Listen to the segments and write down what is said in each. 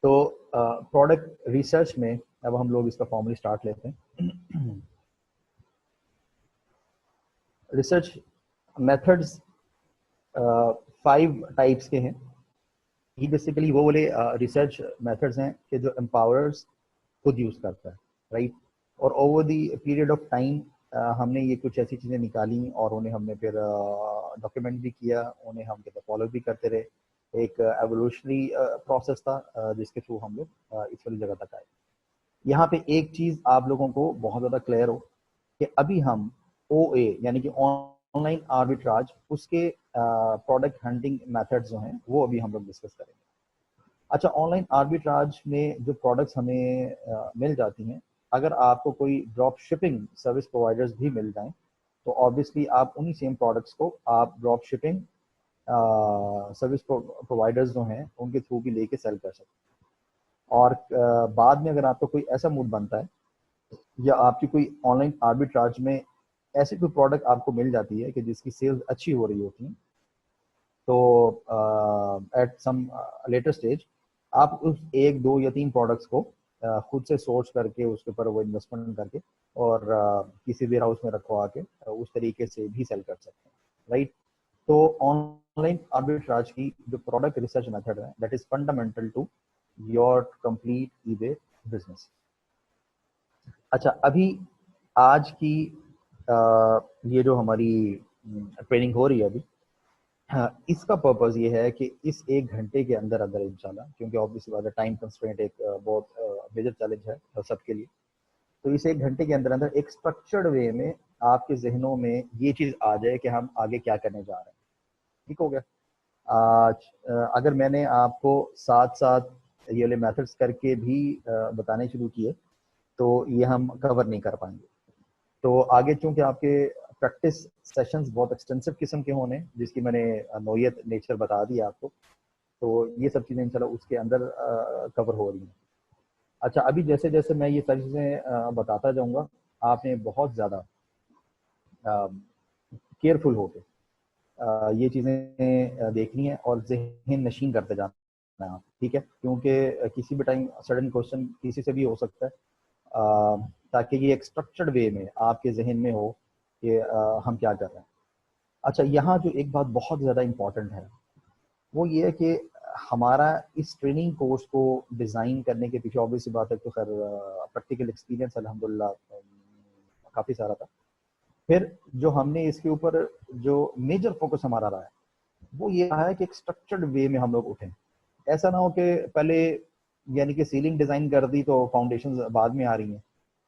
तो product research में अब हम लोग इसका फॉर्मली स्टार्ट लेते हैं। रिसर्च मेथड्स 5 टाइप्स के हैं। ये बेसिकली वो बोले रिसर्च मेथड्स हैं कि जो एम्पावरर्स खुद यूज़ करता है, राइट। और over the period of time हमने ये कुछ ऐसी चीज़ें निकाली और उन्हें हमने फिर डॉक्यूमेंट भी किया, उन्हें हम कहते फॉलो भी करते रहे। एक एवोल्यूशनरी प्रोसेस था जिसके थ्रू हम लोग इस वाली जगह तक आए। यहाँ पे एक चीज़ आप लोगों को बहुत ज़्यादा क्लियर हो कि अभी हम OA यानी कि ऑनलाइन आर्बिट्राज उसके प्रोडक्ट हंटिंग मेथड्स जो हैं वो अभी हम लोग डिस्कस करेंगे। अच्छा, ऑनलाइन आर्बिट्राज में जो प्रोडक्ट्स हमें मिल जाती हैं, अगर आपको कोई ड्रॉप शिपिंग सर्विस प्रोवाइडर्स भी मिल जाएं तो ऑब्वियसली आप उन्हीं सेम प्रोडक्ट्स को आप ड्रॉप शिपिंग सर्विस प्रोवाइडर्स जो हैं उनके थ्रू भी लेके सेल कर सकते हैं। और बाद में अगर आपका कोई ऐसा मूड बनता है या आपकी कोई ऑनलाइन आर्बिट्राज में ऐसी कोई प्रोडक्ट आपको मिल जाती है कि जिसकी सेल्स अच्छी हो रही होती हैं, तो एट सम लेटर स्टेज आप उस 1, 2 या 3 प्रोडक्ट्स को खुद से सोर्स करके उसके ऊपर वो इन्वेस्टमेंट करके और किसी वेयर हाउस में रखवा के उस तरीके से भी सेल कर सकते हैं, राइट। तो ऑनलाइन आर्बिट्राज की जो प्रोडक्ट रिसर्च मेथड है that is fundamental to your complete eBay business. अच्छा, अभी आज की ये जो हमारी ट्रेनिंग हो रही है अभी, हाँ, इसका पर्पस ये है कि इस 1 घंटे के अंदर अंदर इंशाल्लाह, क्योंकि ऑब्वियसली बात है टाइम कंस्ट्रेंट एक बहुत मेजर चैलेंज है सबके लिए। तो इस 1 घंटे के अंदर अंदर एक स्ट्रक्चर्ड वे में आपके जहनों में ये चीज़ आ जाए कि हम आगे क्या करने जा रहे हैं। ठीक हो गया। आज अगर मैंने आपको साथ साथ ये वाले मेथड्स करके भी बताने शुरू किए तो ये हम कवर नहीं कर पाएंगे। तो आगे चूंकि आपके प्रैक्टिस सेशंस बहुत एक्सटेंसिव किस्म के होने, जिसकी मैंने नोयत नेचर बता दी आपको, तो ये सब चीज़ें इंशाल्लाह उसके अंदर कवर हो रही हैं। अच्छा, अभी जैसे जैसे मैं ये सारी चीज़ें बताता जाऊँगा, आपने बहुत ज़्यादा केयरफुल होके ये चीज़ें देखनी है और जहन नशीन करते जाना है आप, ठीक है। क्योंकि किसी भी टाइम सडन क्वेश्चन किसी से भी हो सकता है, ताकि ये एक स्ट्रक्चर्ड वे में आपके जहन में हो कि हम क्या कर रहे हैं। अच्छा, यहाँ जो एक बात बहुत ज़्यादा इम्पॉर्टेंट है वो ये है कि हमारा इस ट्रेनिंग कोर्स को डिज़ाइन करने के पीछे ऑब्वियस बात है तो खैर प्रैक्टिकल एक्सपीरियंस अल्हम्दुलिल्लाह काफ़ी सारा था। फिर जो हमने इसके ऊपर जो मेजर फोकस हमारा रहा है वो ये रहा है कि एक स्ट्रक्चर्ड वे में हम लोग उठें। ऐसा ना हो कि पहले यानी कि सीलिंग डिज़ाइन कर दी तो फाउंडेशन बाद में आ रही हैं,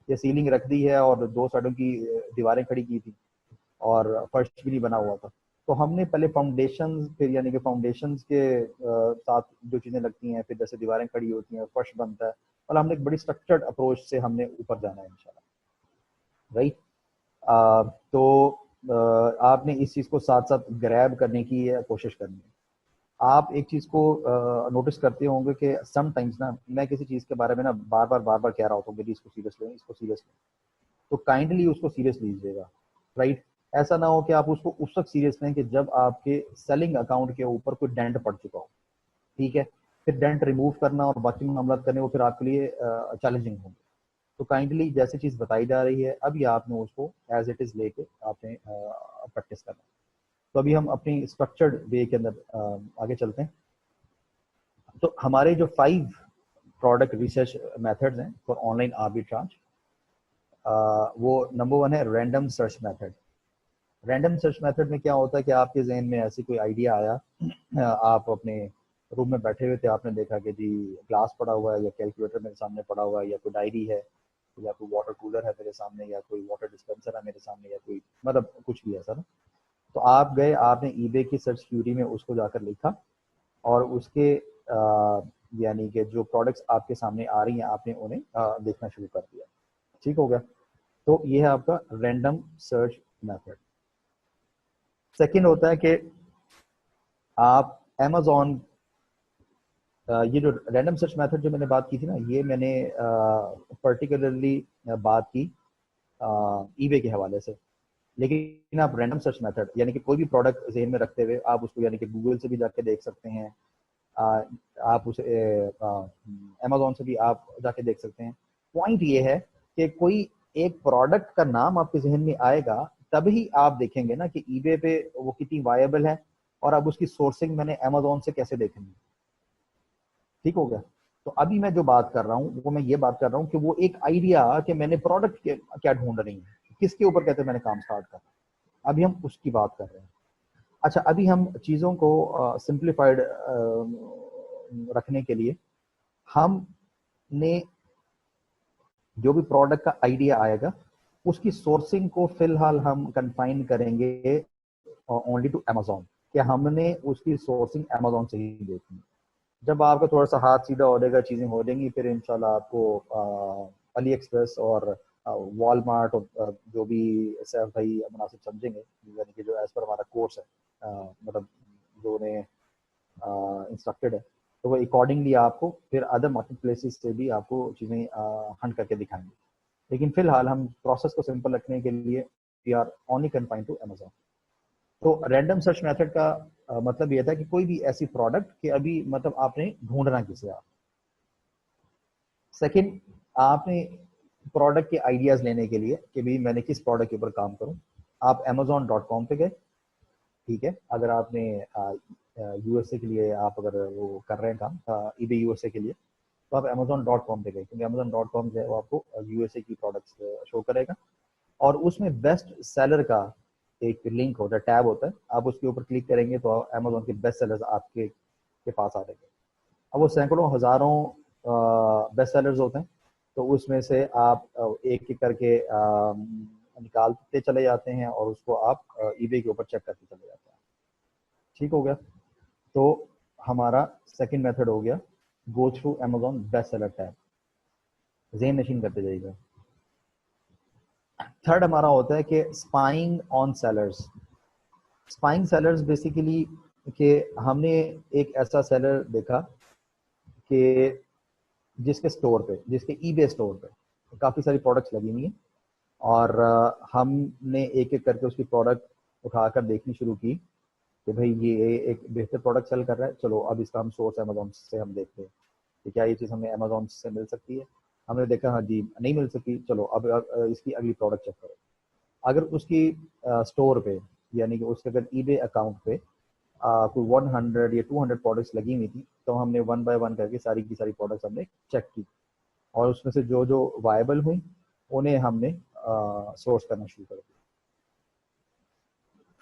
या सीलिंग रख दी है और 2 साइडों की दीवारें खड़ी की थी और फर्श भी नहीं बना हुआ था। तो हमने पहले फाउंडेशन, फिर यानी कि फाउंडेशन के साथ जो चीज़ें लगती हैं, फिर जैसे दीवारें खड़ी होती हैं, फर्श बनता है, और हमने एक बड़ी स्ट्रक्चर्ड अप्रोच से हमने ऊपर जाना है इंशाल्लाह, राइट। तो आपने इस चीज़ को साथ साथ ग्रैब करने की कोशिश करनी है। आप एक चीज़ को नोटिस करते होंगे कि समटाइम्स ना मैं किसी चीज़ के बारे में ना बार बार कह रहा होता हूँ मेरी इसको सीरियस लें, इसको सीरियस लें, तो काइंडली उसको सीरियस लीजिएगा, राइट। ऐसा ना हो कि आप उसको उस वक्त सीरियस लें कि जब आपके सेलिंग अकाउंट के ऊपर कोई डेंट पड़ चुका हो, ठीक है। फिर डेंट रिमूव करना और बाकी मामला करने वो फिर आपके लिए चैलेंजिंग होंगे। तो काइंडली जैसी चीज़ बताई जा रही है अभी आपने उसको एज इट इज़ लेके आपने प्रैक्टिस करना। तो अभी हम अपनी स्ट्रक्चर्ड वे के अंदर आगे चलते हैं। तो हमारे जो 5 प्रोडक्ट रिसर्च मेथड्स हैं फॉर ऑनलाइन आर्बिट्राज, वो नंबर 1 है random search method. Random search method में क्या होता है कि आपके जहन में ऐसी कोई आइडिया आया, आप अपने रूम में बैठे हुए थे, आपने देखा कि जी ग्लास पड़ा हुआ है या कैलकुलेटर मेरे सामने पड़ा हुआ है या कोई डायरी है या कोई वाटर कूलर है मेरे सामने या कोई वाटर डिस्पेंसर है मेरे सामने या कोई मतलब कुछ भी ऐसा ना। तो आप गए, आपने ईबे की सर्च क्यूरी में उसको जाकर लिखा और उसके यानी कि जो प्रोडक्ट्स आपके सामने आ रही हैं आपने उन्हें देखना शुरू कर दिया। ठीक हो गया। तो ये है आपका रैंडम सर्च मेथड। सेकंड होता है कि आप अमेजोन, ये जो रैंडम सर्च मेथड जो मैंने बात की थी ना, ये मैंने पर्टिकुलरली बात की ईबे के हवाले से। लेकिन आप रैंडम सर्च मेथड यानी कि कोई भी प्रोडक्ट जहन में रखते हुए आप उसको यानी कि गूगल से भी जाके देख सकते हैं, आप उसे अमेजोन से भी आप जाके देख सकते हैं। पॉइंट ये है कि कोई एक प्रोडक्ट का नाम आपके जहन में आएगा, तभी आप देखेंगे ना कि ईबे पे वो कितनी वायबल है, और अब उसकी सोर्सिंग मैंने अमेजोन से कैसे देखनी है। ठीक हो गया। तो अभी मैं जो बात कर रहा हूँ वो मैं ये बात कर रहा हूँ कि वो एक आइडिया कि मैंने प्रोडक्ट क्या ढूंढ रही हूँ, किसके ऊपर कहते मैंने काम स्टार्ट कर, अभी हम उसकी बात कर रहे हैं। अच्छा, अभी हम चीज़ों को सिंप्लीफाइड रखने के लिए हमने जो भी प्रोडक्ट का आइडिया आएगा उसकी सोर्सिंग को फिलहाल हम कंफाइन करेंगे ओनली टू अमेजोन, कि हमने उसकी सोर्सिंग अमेजोन से ही देखनी। जब आपका थोड़ा सा हाथ सीधा हो जाएगा, चीज़ें हो जाएंगी, फिर इंशाल्लाह आपको अली एक्सप्रेस और वॉलमार्ट और जो भी सैफ भाई मुनासिब समझेंगे, यानी कि जो एज पर हमारा कोर्स है, मतलब जो उन्हें इंस्ट्रक्टेड है, तो वो अकॉर्डिंगली आपको फिर अदर मार्केट प्लेसेस से भी आपको चीज़ें हंट करके दिखाएंगे। लेकिन फिलहाल हम प्रोसेस को सिंपल रखने के लिए we are only confined to Amazon. तो रैंडम सर्च मेथड का मतलब ये था कि कोई भी ऐसी प्रोडक्ट कि अभी मतलब आपने ढूंढना किसे आप। सेकंड, आपने प्रोडक्ट के आइडियाज लेने के लिए कि भाई मैंने किस प्रोडक्ट के ऊपर काम करूं, आप amazon.com पे गए। ठीक है, अगर आपने यूएसए के लिए आप अगर वो कर रहे हैं काम ईबे यूएसए के लिए, तो आप amazon.com पे गए, क्योंकि amazon.com जो है वो आपको यूएसए की प्रोडक्ट्स शो करेगा, और उसमें बेस्ट सेलर का एक लिंक होता है, टैब होता है, आप उसके ऊपर क्लिक करेंगे तो अमेजोन के बेस्ट सेलर्स आपके के पास आ जाएंगे। अब वो सैकड़ों हजारों बेस्ट सेलर्स होते हैं, तो उसमें से आप एक एक करके निकालते चले जाते हैं और उसको आप ईबे के ऊपर चेक करते चले जाते हैं। ठीक हो गया। तो हमारा सेकंड मेथड हो गया गो through Amazon best seller tab, ज़हन नशीन करते जाइएगा। थर्ड हमारा होता है कि spying on sellers. Spying sellers basically कि हमने एक ऐसा सेलर देखा कि जिसके स्टोर पे, जिसके ईबे स्टोर पे काफ़ी सारी प्रोडक्ट्स लगी हुई हैं, और हमने एक एक करके उसकी प्रोडक्ट उठाकर देखनी शुरू की कि भाई ये एक बेहतर प्रोडक्ट सेल कर रहा है, चलो अब इसका हम सोर्स अमेजोन से हम देखते हैं कि क्या ये चीज़ हमें अमेजोन से मिल सकती है। हमने देखा हाँ जी नहीं मिल सकती, चलो अब इसकी अगली प्रोडक्ट चेक करो। अगर उसकी स्टोर पे, यानी कि उसके अगर ईबे अकाउंट पे कोई 100 या 200 प्रोडक्ट्स लगी हुई थी, तो हमने वन बाय वन करके सारी की सारी प्रोडक्ट्स हमने चेक की, और उसमें से जो जो वायबल हुई उन्हें हमने सोर्स करना शुरू कर दिया।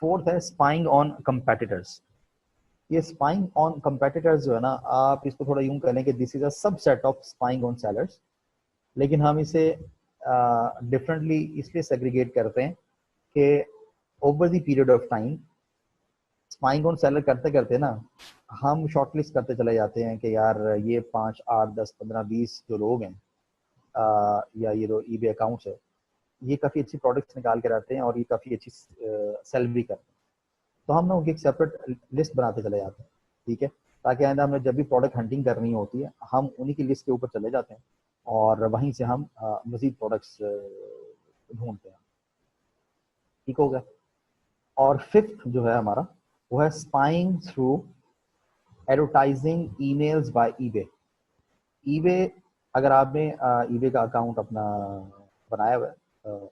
फोर्थ है स्पाइंग ऑन कंपेटिटर्स। ये स्पाइंग ऑन कंपेटिटर्स जो है ना, आप इसको थोड़ा यूं करें कि this is a subset of spying on sellers, लेकिन हम इसे डिफरेंटली इसलिए सेग्रीगेट करते हैं कि over the period of time spying on seller करते करते ना हम शॉर्टलिस्ट करते चले जाते हैं कि यार ये 5 8 10 15 20 जो लोग हैं या ये जो ईबे अकाउंट्स है, ये काफ़ी अच्छी प्रोडक्ट्स निकाल के आते हैं और ये काफ़ी अच्छी सेल भी करते हैं। तो हम ना उनकी एक सेपरेट लिस्ट बनाते चले जाते हैं। ठीक है, ताकि आइंदा हमें जब भी प्रोडक्ट हंटिंग करनी होती है हम उन्हीं की लिस्ट के ऊपर चले जाते हैं और वहीं से हम मजीद प्रोडक्ट्स ढूंढते हैं। ठीक हो गया। और फिफ्थ जो है हमारा वो है spying through advertising emails by eBay. EBay, अगर आपने ईबे का अकाउंट अपना बनाया हुआ है,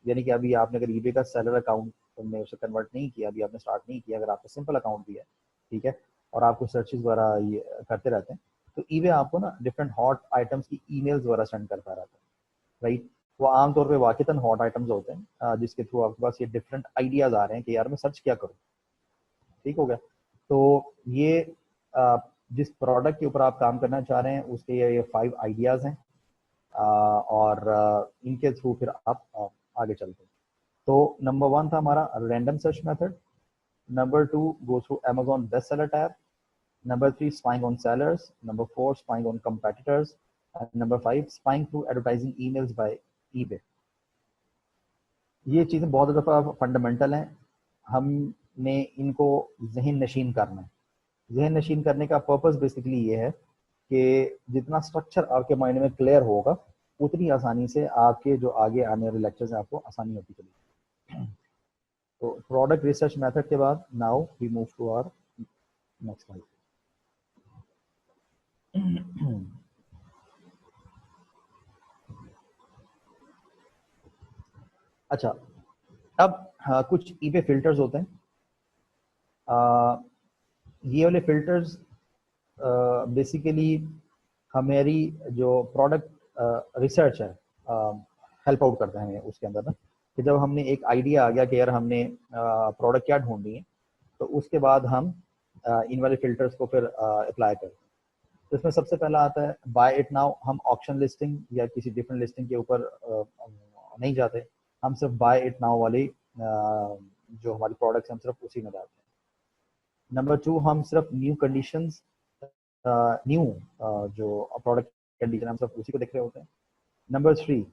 यानी कि अभी आपने अगर ईबे का सेलर अकाउंट में उसे कन्वर्ट नहीं किया, अभी आपने स्टार्ट नहीं किया, अगर आपका सिंपल अकाउंट भी है, ठीक है, और आपको सर्चेज वगैरह ये करते रहते हैं, तो ईबे आपको ना डिफरेंट हॉट आइटम्स की ईमेल्स वगैरह सेंड करता रहता है, राइट। वो आमतौर पे वाकितन हॉट आइटम्स होते हैं जिसके थ्रू आपके पास ये डिफरेंट आइडियाज आ रहे हैं कि यार मैं सर्च क्या करूँ। ठीक हो गया। तो ये जिस प्रोडक्ट के ऊपर आप काम करना चाह रहे हैं उसके ये 5 आइडियाज हैं, और इनके थ्रू फिर आप आगे चलते हैं। तो नंबर 1 था हमारा random search method, number 2 go through Amazon best seller tab, number 3 spying on sellers, number 4 spying on competitors, and number 5 spying through advertising emails by eBay. ये चीज़ें बहुत दफ़ा फंडामेंटल हैं, हमने इनको जहन नशीन करना है। जहन नशीन करने का पर्पस बेसिकली ये है कि जितना स्ट्रक्चर आपके माइंड में क्लियर होगा उतनी आसानी से आपके जो आगे आने वाले लेक्चर्स हैं आपको आसानी होती चलेगी। तो प्रोडक्ट रिसर्च मेथड के बाद now we move to our next slide. अच्छा, अब कुछ ईबे फिल्टर्स होते हैं। ये वाले फिल्टर्स बेसिकली हमारी जो प्रोडक्ट रिसर्च है हेल्प आउट करते हैं हमें उसके अंदर ना, कि जब हमने एक आइडिया आ गया कि यार हमने प्रोडक्ट क्या ढूंढनी है, तो उसके बाद हम इन वाले फिल्टर्स को फिर अप्लाई करते हैं। तो इसमें सबसे पहला आता है बाय इट नाउ। हम ऑप्शन लिस्टिंग या किसी डिफरेंट लिस्टिंग के ऊपर नहीं जाते, हम सिर्फ बाय इट नाउ वाली जो हमारी प्रोडक्ट्स हम सिर्फ उसी में जाते हैं। नंबर 2, हम सिर्फ न्यू कंडीशंस, न्यू जो प्रोडक्ट कंडीशन हम सिर्फ उसी को देख रहे होते हैं। नंबर 3,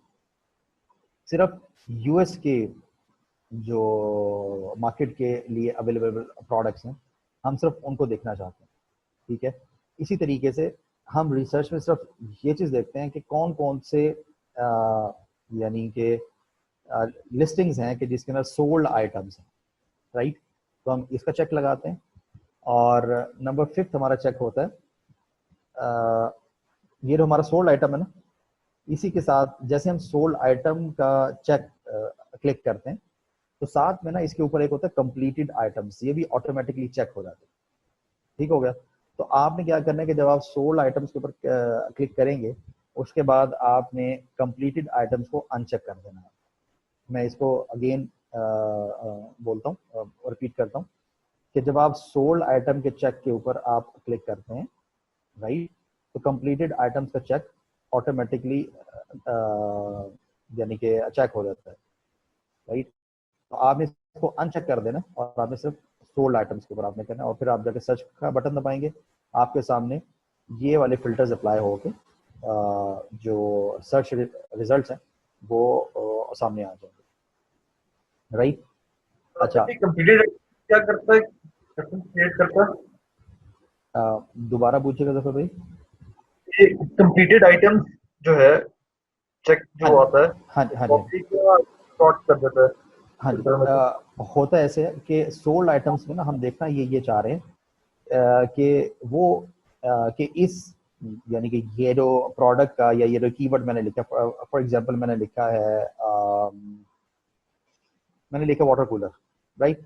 सिर्फ यूएस के जो मार्केट के लिए अवेलेबल प्रोडक्ट्स हैं हम सिर्फ उनको देखना चाहते हैं। ठीक है, इसी तरीके से हम रिसर्च में सिर्फ ये चीज़ देखते हैं कि कौन कौन से यानी कि लिस्टिंग्स हैं कि जिसके अंदर सोल्ड आइटम्स हैं, राइट। तो हम इसका चेक लगाते हैं। और नंबर 5 हमारा चेक होता है ये जो हमारा सोल्ड आइटम है ना, इसी के साथ जैसे हम सोल्ड आइटम का चेक क्लिक करते हैं, तो साथ में ना इसके ऊपर एक होता है कंप्लीटेड आइटम्स, ये भी ऑटोमेटिकली चेक हो जाते हैं। ठीक हो गया। तो आपने क्या करना है कि जब आप सोल्ड आइटम्स के ऊपर क्लिक करेंगे, उसके बाद आपने कंप्लीटेड आइटम्स को अनचेक कर देना है। मैं इसको अगेन बोलता हूँ और रिपीट करता हूँ कि जब आप सोल्ड आइटम के चेक के ऊपर आप क्लिक करते हैं, राइट, तो कंप्लीटेड आइटम्स का चेक ऑटोमेटिकली यानी कि चेक हो जाता है, राइट। तो आपने इसको अनचेक कर देना और आपने सिर्फ सोल्ड आइटम्स के ऊपर आपने करना है, और फिर आप जाके सर्च का बटन दबाएंगे, आपके सामने ये वाले फिल्टर्स अप्लाई होके जो सर्च रिजल्ट्स हैं वो सामने आ जाएंगे, राइट। अच्छा, कंप्लीटेड क्या करता है, क्रिएट करता है? दोबारा पूछिएगा दफा भाई। ये कंप्लीटेड आइटम्स जो है चेक हाँ जो आता है, हाँ हाँ जी, कॉपी का शॉर्ट कर देता है हाँ जी। फिल्टर में से। होता है ऐसे कि सोल्ड आइटम्स में ना हम देखना ये चाह रहे हैं कि वो कि इस यानी कि ये जो प्रोडक्ट का या ये जो कीवर्ड मैंने लिखा, फॉर एग्जांपल मैंने लिखा water cooler, right.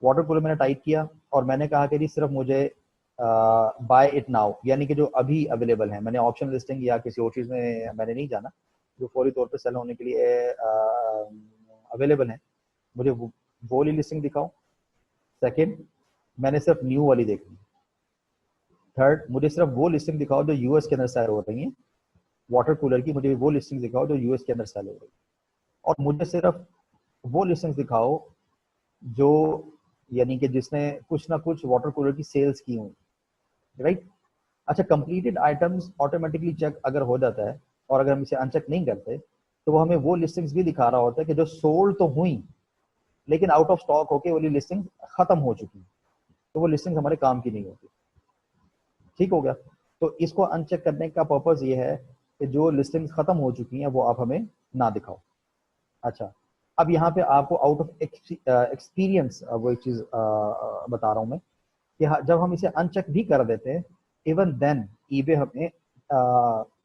Water cooler मैंने टाइप किया और मैंने कहा कि जी सिर्फ मुझे बाय इट नाउ, यानी कि जो अभी अवेलेबल है। मैंने ऑप्शन लिस्टिंग या किसी और चीज़ में मैंने नहीं जाना, जो फौरी तौर पे सेल होने के लिए अवेलेबल है, मुझे वो वाली लिस्टिंग दिखाओ। सेकंड, मैंने सिर्फ न्यू वाली देखनी। थर्ड, मुझे सिर्फ वो लिस्टिंग दिखाओ जो यूएस के अंदर सेल हो रही है। वाटर कूलर की मुझे वो लिस्टिंग दिखाओ जो यूएस के अंदर सेल हो रही है। और मुझे सिर्फ वो लिस्टिंग दिखाओ जो यानी कि जिसने कुछ ना कुछ वाटर कूलर की सेल्स की हुई, राइट। अच्छा, कंप्लीटेड आइटम्स ऑटोमेटिकली चेक अगर हो जाता है और अगर हम इसे अनचेक नहीं करते, तो वो हमें वो लिस्टिंग्स भी दिखा रहा होता है कि जो सोल्ड तो हुई लेकिन आउट ऑफ स्टॉक होके वाली लिस्टिंग खत्म हो चुकी, तो वो लिस्टिंग हमारे काम की नहीं होती। ठीक हो गया। तो इसको अनचेक करने का पर्पज ये है कि जो लिस्टिंग्स खत्म हो चुकी हैं वो आप हमें ना दिखाओ। अच्छा, अब यहाँ पे आपको आउट ऑफ एक्सपीरियंस वो एक चीज बता रहा हूँ मैं कि जब हम इसे अनचेक भी कर देते हैं, इवन देन ईबे हमें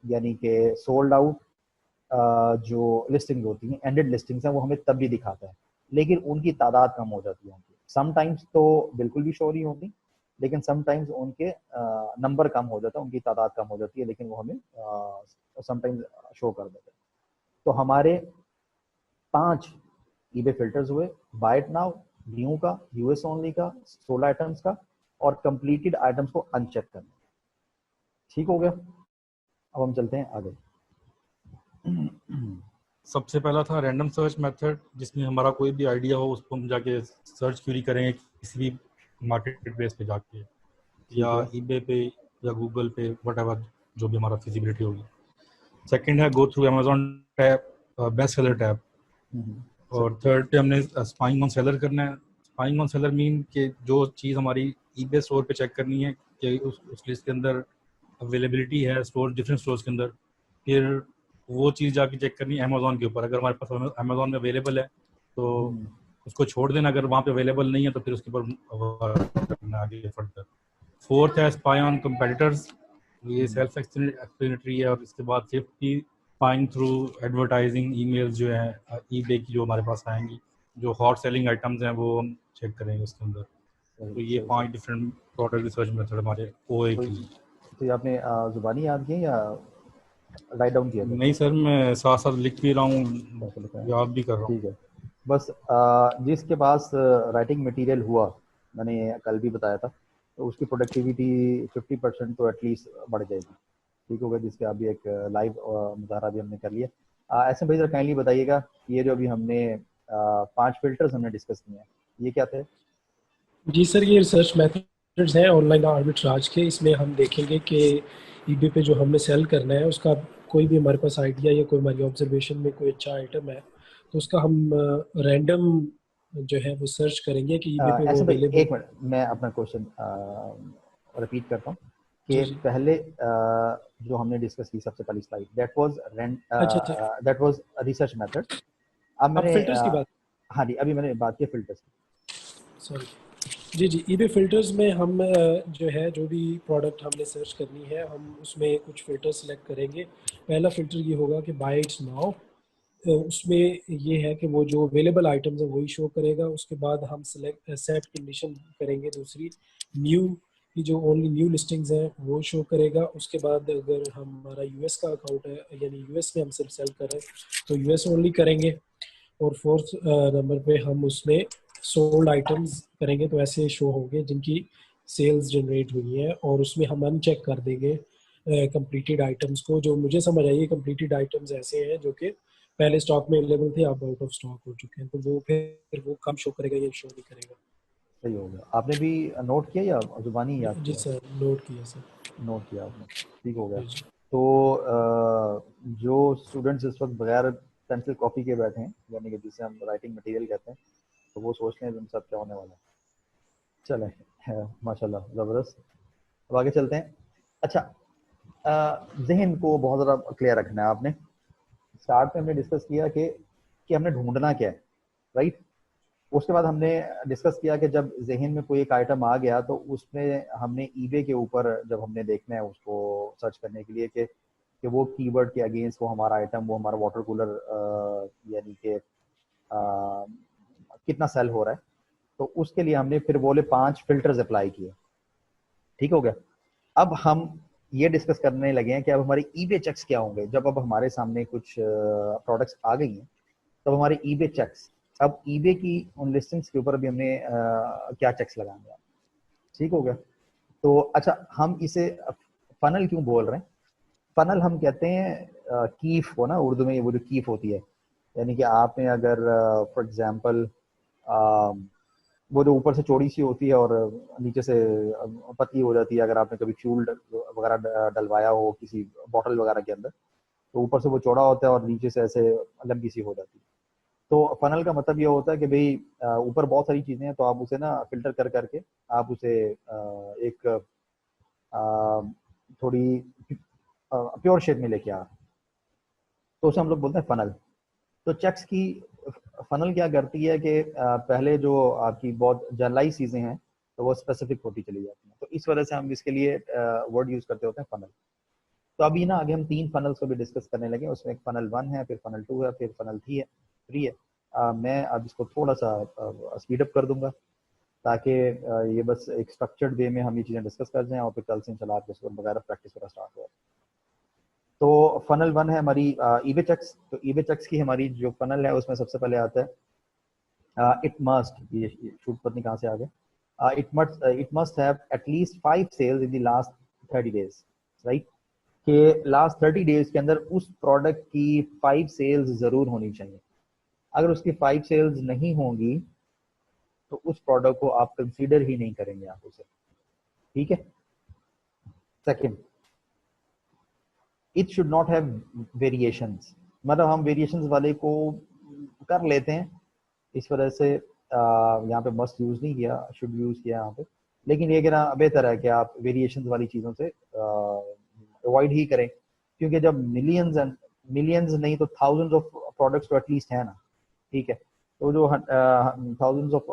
यानी कि सोल्ड आउट जो लिस्टिंग होती हैं, एंडेड लिस्टिंग्स हैं, वो हमें तब भी दिखाता है, लेकिन उनकी तादाद कम हो जाती है उनकी। समटाइम्स तो बिल्कुल भी शो नहीं होती, लेकिन समटाइम्स उनके नंबर कम हो जाता है, उनकी तादाद कम हो जाती है, लेकिन वो हमें समटाइम्स शो कर देते हैं। तो हमारे 5 ईबे फिल्टर्स हुए: बाय इट नाउ, न्यू का, यूएस ओनली का, सोल्ड आइटम्स का, और कंप्लीटेड आइटम्स को अनचेक करना। ठीक हो गया। अब हम चलते हैं आगे। सबसे पहला था रैंडम सर्च मेथड, जिसमें हमारा कोई भी आइडिया हो उसको हम जाके सर्च क्वेरी करेंगे किसी भी मार्केट प्लेस पे जाके, या ईबे पे या गूगल पे, व्हाटएवर जो भी हमारा फिजिबिलिटी होगी। सेकंड है गो through Amazon tab, best seller tab. और थर्ड पे हमने स्पाइंग ऑन सेलर करना है। स्पाइंग ऑन सेलर मीन कि जो चीज़ हमारी ईबे स्टोर पे चेक करनी है कि उस लिस्ट के अंदर अवेलेबिलिटी है स्टोर, डिफरेंट स्टोर्स के अंदर, फिर वो चीज़ जाके चेक करनी है अमेजोन के ऊपर। अगर हमारे पास अमेजोन में अवेलेबल है तो उसको छोड़ देना, अगर वहाँ पे अवेलेबल नहीं है तो फिर उसके ऊपर करना आगे फर्दर। फोर्थ है स्पाई ऑन कंपेटिटर्स, ये सेल्फ एक्सप्लेनेटरी है। और इसके बाद safety find through advertising emails जो है ईबे की जो हमारे पास आएंगी, जो हॉट सेलिंग आइटम्स हैं वो हम चेक करेंगे उसके अंदर। तो ये 5 डिफरेंट प्रोडक्ट रिसर्च मेथड हमारे ओए तो के लिए। तो ये आपने जुबानी याद किए या राइट डाउन किया था? नहीं सर, मैं साथ साथ लिख भी रहा हूँ, कैसे लिखा है? याद भी कर रहा हूँ। ठीक है। बस जिसके पास राइटिंग मटेरियल हुआ, मैंने कल भी बताया था, तो उसकी प्रोडक्टिविटी 50% तो एटलीस्ट बढ़ जाएगी। ठीक होगा, जिसके अभी एक लाइव मुजाहरा भी हमने कर लिया। ऐसे भाई जरा काइंडली बताइएगा, ये जो अभी हमने 5 फिल्टर्स हमने डिस्कस किए हैं, ये क्या थे? जी सर, ये रिसर्च मेथड्स हैं ऑनलाइन आर्बिट्राज के। इसमें हम देखेंगे कि ईबे पे जो हमने सेल करना है उसका कोई भी हमारे पास आइडिया या कोई हमारी ऑब्जर्वेशन में कोई अच्छा आइटम है, तो उसका हम रैंडम जो है वो सर्च करेंगे कि ईबे पे वो ऐसे भाई अवेलेबल। एक मिनट, मैं अपना क्वेश्चन रिपीट करता हूँ कि जी जी। पहले जो हमने डिस्कस की सबसे पहली स्लाइड, अच्छा अच्छा, दैट वाज रिसर्च मेथड। अब अब मैंने फिल्टर्स की बात। हाँ जी, अभी मैंने बात की फिल्टर्स की। सॉरी। जी जी, ईबे फिल्टर्स में हम जो है जो भी प्रोडक्ट हमने सर्च करनी है हम उसमें कुछ फिल्टर सेलेक्ट करेंगे। पहला फिल्टर ये होगा कि बाय इट्स नाउ। उसमें ये है कि वो जो अवेलेबल आइटम्स है वही शो करेगा। उसके बाद हम सेलेक्ट सेट कंडीशन करेंगे दूसरी, न्यू की जो ओनली न्यू लिस्टिंग्स हैं वो शो करेगा। उसके बाद अगर हमारा यूएस का अकाउंट है यानी यूएस में हम सिर्फ सेल कर रहे हैं तो यूएस ओनली करेंगे। और फोर्थ नंबर पे हम उसमें सोल्ड आइटम्स करेंगे, तो ऐसे शो होंगे जिनकी सेल्स जनरेट हुई है। और उसमें हम अनचेक कर देंगे कंप्लीटेड आइटम्स को। जो मुझे समझ आई है, कंप्लीटेड आइटम्स ऐसे हैं जो कि पहले स्टॉक में अवेलेबल थे, अब आउट ऑफ स्टॉक हो चुके हैं, तो वो फिर वो कम शो करेगा या शो नहीं करेगा। सही हो गया। आपने भी नोट किया या जुबानी याद जी किया? सर, नोट किया सर। नोट किया आपने, ठीक हो गया। जी जी। तो जो स्टूडेंट्स इस वक्त बगैर पेंसिल कॉपी के बैठे हैं, यानी कि जिसे हम राइटिंग मटेरियल कहते हैं, तो वो सोच रहे हैं उनके साथ क्या होने वाला है। चलें, माशाल्लाह ज़बरदस्त। अब आगे चलते हैं। अच्छा, जहन को बहुत ज़्यादा क्लियर रखना है आपने। स्टार्ट में हमने डिस्कस किया कि हमने ढूंढना क्या है, राइट। उसके बाद हमने डिस्कस किया कि जब जहन में कोई एक आइटम आ गया तो उसमें हमने ईबे के ऊपर जब हमने देखना है उसको सर्च करने के लिए कि वो कीवर्ड के अगेंस्ट वो हमारा आइटम, वो हमारा वाटर कूलर यानी कि कितना सेल हो रहा है, तो उसके लिए हमने फिर बोले 5 फिल्टर्स अप्लाई किए। ठीक हो गया। अब हम ये डिस्कस करने लगे हैं कि अब हमारे ईबे चेक्स क्या होंगे। जब अब हमारे सामने कुछ प्रोडक्ट्स आ गई हैं, तब हमारे ईबे चेक्स, अब ईबे की उन लिस्टिंग्स के ऊपर भी हमने क्या चेक्स लगाएंगे। ठीक हो गया। तो अच्छा, हम इसे फनल क्यों बोल रहे हैं? फनल हम कहते हैं कीफ को ना, उर्दू में वो जो कीफ होती है, यानी कि आपने अगर फॉर एग्जांपल वो जो ऊपर से चौड़ी सी होती है और नीचे से पतली हो जाती है, अगर आपने कभी फ्यूल वगैरह डलवाया हो किसी बॉटल वगैरह के अंदर, तो ऊपर से वो चौड़ा होता है और नीचे से ऐसे लंबी सी हो जाती है। तो फनल का मतलब ये होता है कि भाई ऊपर बहुत सारी चीजें हैं, तो आप उसे ना फिल्टर कर करके आप उसे एक थोड़ी प्योर शेप में लेके आ, तो उसे हम लोग बोलते हैं फनल। तो चेक्स की फनल क्या करती है कि पहले जो आपकी बहुत जनरलाइज चीजें हैं तो वो स्पेसिफिक होती चली जाती हैं, तो इस वजह से हम इसके लिए वर्ड यूज करते होते हैं फनल। तो अभी ना आगे हम 3 फनल्स को भी डिस्कस करने लगे। उसमें एक फनल 1 है, फिर फनल 2 है, फिर फनल 3 है। मैं अब इसको थोड़ा सा स्पीड अप कर दूंगा ताकि ये बस एक स्ट्रक्चर्ड वे में हम ये चीज़ें डिस्कस कर जाएं और फिर कल से इंशाल्लाह आपके स्कूल वगैरह प्रैक्टिस वगैरह स्टार्ट हो। तो फनल 1 है हमारी ईबे चेक्स। तो ईबे चेक्स की हमारी जो फनल है उसमें सबसे पहले आता है इट मस्ट, ये शूट पत्नी कहाँ से आ गए, it must have at least 5 sales in the last 30 days, right. कि लास्ट 30 डेज के अंदर उस प्रोडक्ट की 5 सेल्स जरूर होनी चाहिए। अगर उसकी 5 सेल्स नहीं होंगी तो उस प्रोडक्ट को आप कंसीडर ही नहीं करेंगे आप उसे। ठीक है। Second, it should not have variations. मतलब हम वेरिएशंस वाले को कर लेते हैं, इस वजह से यहाँ पे मस्ट यूज नहीं किया, शुड यूज किया यहाँ पे। लेकिन ये कहना बेहतर है कि आप वेरिएशंस वाली चीज़ों से अवॉइड ही करें, क्योंकि जब मिलियंस एंड मिलियंस नहीं तो थाउजेंड्स ऑफ प्रोडक्ट्स तो एटलीस्ट है ना। ठीक है। तो जो थाउजेंड्स ऑफ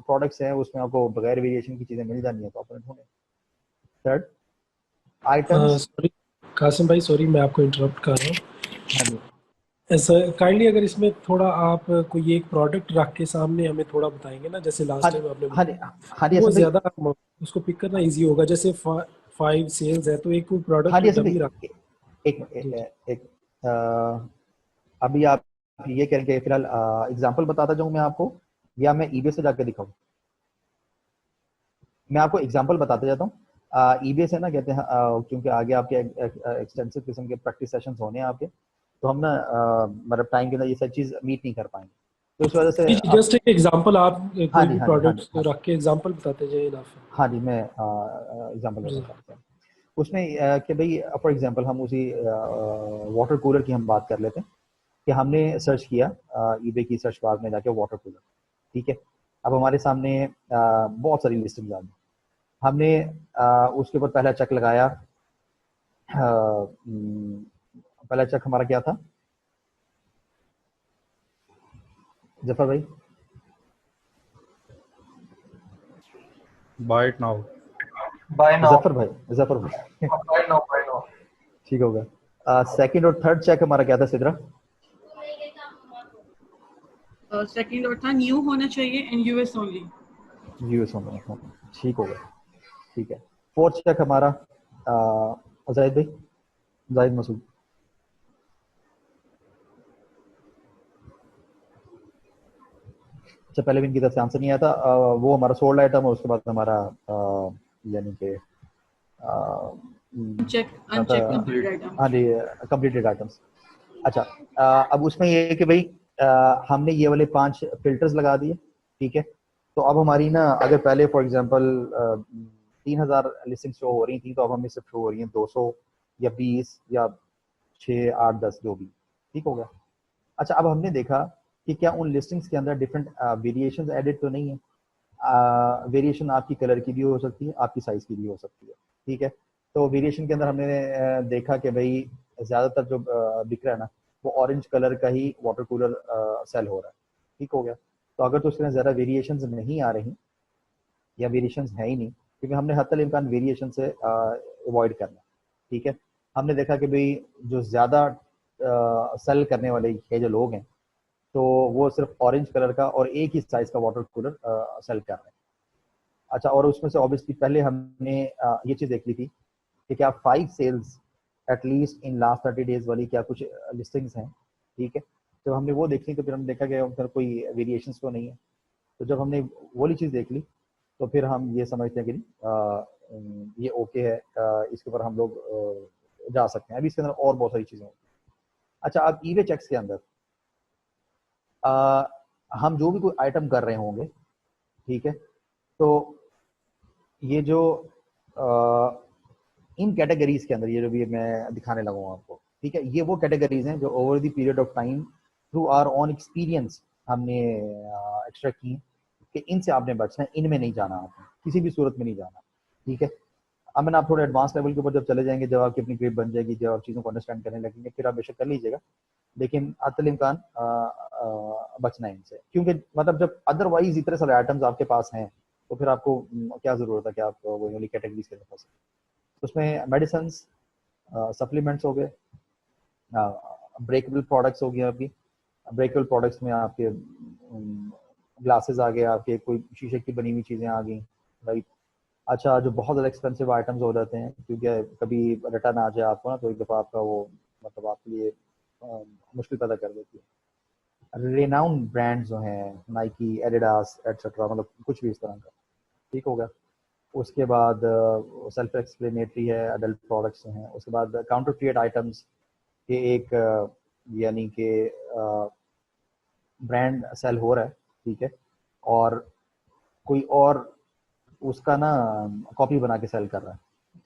प्रोडक्ट्स हैं उसमें आपको बगैर वेरिएशन की चीज़ें मिल जानी है, तो अपने ढूंढें। Third, items. सॉरी कासिम भाई, सॉरी मैं आपको इंटरप्ट कर रहा हाँ जी, हूँ। ऐसा काइंडली अगर इसमें थोड़ा आप कोई एक प्रोडक्ट रख के सामने हमें थोड़ा बताएंगे ना, जैसे हाँ लास्ट जी, टाइम आपने हाँ जी, बताया, हाँ जी वो असम भाई। ज़्यादा उसको पिक करना इजी होगा। जैसे 5 सेल्स है तो एक कोई हाँ प्रोडक्ट जी असम डमी रख। भाई, एक जी जी एक अभी आप ये कह रहे हैं फिलहाल एग्जांपल बताता जाऊं मैं आपको, या मैं ईबे से जाके दिखाऊं? मैं आपको एग्जांपल बताते जाता हूँ। ईबे से ना कहते हैं क्योंकि आगे आपके एक्सटेंसिव किस्म के प्रैक्टिस सेशंस होने हैं आपके, तो हम ना मतलब टाइम के अंदर ये सब चीज़ मीट नहीं कर पाएंगे, तो इस वजह से जी जी, अब। जस्ट एक एग्जांपल आप हाँ कोई जी, भी हाँ जी, हाँ जी, प्रोडक्ट हाँ जी, रख के एग्जांपल बताते जाइए, इनफ है। हाँ जी, मैं एग्जांपल जी बताता हूँ उसमें कि भाई फॉर एग्जांपल हम उसी वाटर कूलर की हम बात कर लेते हैं कि हमने सर्च किया ईबे की सर्च बार में जाके वाटर कूलर, ठीक है। अब हमारे सामने बहुत सारी लिस्टिंग्स आ गई। हमने उसके ऊपर पहला चेक लगाया। पहला चेक हमारा क्या था जफर भाई? Buy it now. Buy now. Zafar भाई बाय नाउ, बाय नाउ। ठीक होगा। सेकंड और थर्ड चेक हमारा क्या था सिद्रा? सेकंड और था न्यू होना चाहिए एंड यूएस ओनली। यूएस होगा, ठीक होगा, ठीक है। फोर्थ चेक हमारा जाहिद भाई, जाहिद मसूद। अच्छा, पहले भी इनकी तरफ से आंसर नहीं आया था। वो हमारा सोल्ड आइटम है, उसके बाद हमारा यानी कि चेक क्या था? Uncheck complete complete. आइटम। हाँ जी, कंप्लीटेड आइटम्स। अच्छा, अब उसमें ये है कि भाई हमने ये वाले 5 फिल्टर्स लगा दिए, ठीक है। तो अब हमारी ना, अगर पहले फॉर एग्जांपल 3000 लिस्टिंग शो हो रही थी, तो अब हमें सिर्फ शो हो रही हैं 200 या 20 या 6 8 10 जो भी, ठीक हो गया। अच्छा, अब हमने देखा कि क्या उन लिस्टिंग्स के अंदर डिफरेंट वेरिएशंस एडिट तो नहीं है। वेरिएशन आपकी कलर की भी हो सकती है, आपकी साइज की भी हो सकती है, ठीक है। तो वेरिएशन के अंदर हमने देखा कि भाई ज़्यादातर जो बिक रहा है ना, वो ऑरेंज कलर का ही वाटर कूलर सेल हो रहा है, ठीक हो गया। तो अगर तो उसके अंदर ज़्यादा वेरिएशंस नहीं आ रही या वेरिएशंस है ही नहीं, क्योंकि हमने हत्तल इम्कान वेरिएशन से अवॉइड करना, ठीक है। हमने देखा कि भाई जो ज़्यादा सेल करने वाले ये जो लोग हैं, तो वो सिर्फ ऑरेंज कलर का और एक ही साइज का वाटर कूलर सेल कर रहे हैं। अच्छा, और उसमें से ऑब्वियसली पहले हमने ये चीज़ देख ली थी कि क्या 5 sales at least in last 30 days वाली क्या कुछ लिस्टिंग्स हैं, ठीक है। तो हमने वो देख ली, तो फिर हमने देखा कि उनका कोई वेरिएशंस तो नहीं है। तो जब हमने वो वाली चीज़ देख ली, तो फिर हम ये समझते हैं कि ये ओके है, इसके ऊपर हम लोग जा सकते हैं। अभी इसके अंदर और बहुत सारी चीज़ें होती हैं। अच्छा, अब ईवे चेक्स के अंदर हम जो भी कोई आइटम कर रहे होंगे, ठीक है, तो ये जो इन कैटेगरीज के अंदर, ये जो भी मैं दिखाने लगा हूँ आपको, ठीक है, ये वो कैटेगरीज हैं जो over the period of time through our own experience हमने एक्सट्रैक्ट की हैं कि इनसे आपने बचना है, इनमें नहीं जाना, आपने किसी भी सूरत में नहीं जाना, ठीक है। अब मैंने आप थोड़े एडवांस लेवल के ऊपर जब चले जाएंगे, जब आपकी अपनी ग्रिप बन जाएगी, जब आप चीज़ों को अंडरस्टैंड करने लगेंगे, फिर आप बेशक कर लीजिएगा, लेकिन अतल इम्कान बचना है इनसे, क्योंकि मतलब जब अदरवाइज इतने सारे आइटम्स आपके पास हैं, तो फिर आपको क्या ज़रूरत है कि आप वो वाली कैटेगरीज के अंदर फंसे। तो उसमें मेडिसिन, सप्लीमेंट्स हो गए, ब्रेकेबल प्रोडक्ट्स हो गए आपकी। ब्रेकेबल प्रोडक्ट्स में आपके ग्लासेस आ गए, आपके कोई शीशे की बनी हुई चीज़ें आ गई, राइट। अच्छा, जो बहुत ज़्यादा एक्सपेंसिव आइटम्स हो जाते हैं, क्योंकि कभी रिटर्न आ जाए आपको ना, तो एक दफ़ा आपका वो मतलब आपके लिए मुश्किल पैदा कर देती है। रेनाउंड ब्रांड्स जो हैं, नाइकी, एडिडास एटसेट्रा, मतलब कुछ भी इस तरह का, ठीक हो गया। उसके बाद सेल्फ एक्सप्लेनेटरी है, अडल्ट प्रोडक्ट्स हैं। उसके बाद काउंटर क्रिएट आइटम्स के एक यानी कि ब्रांड सेल हो रहा है, ठीक है, और कोई और उसका ना कॉपी बना के सेल कर रहा है,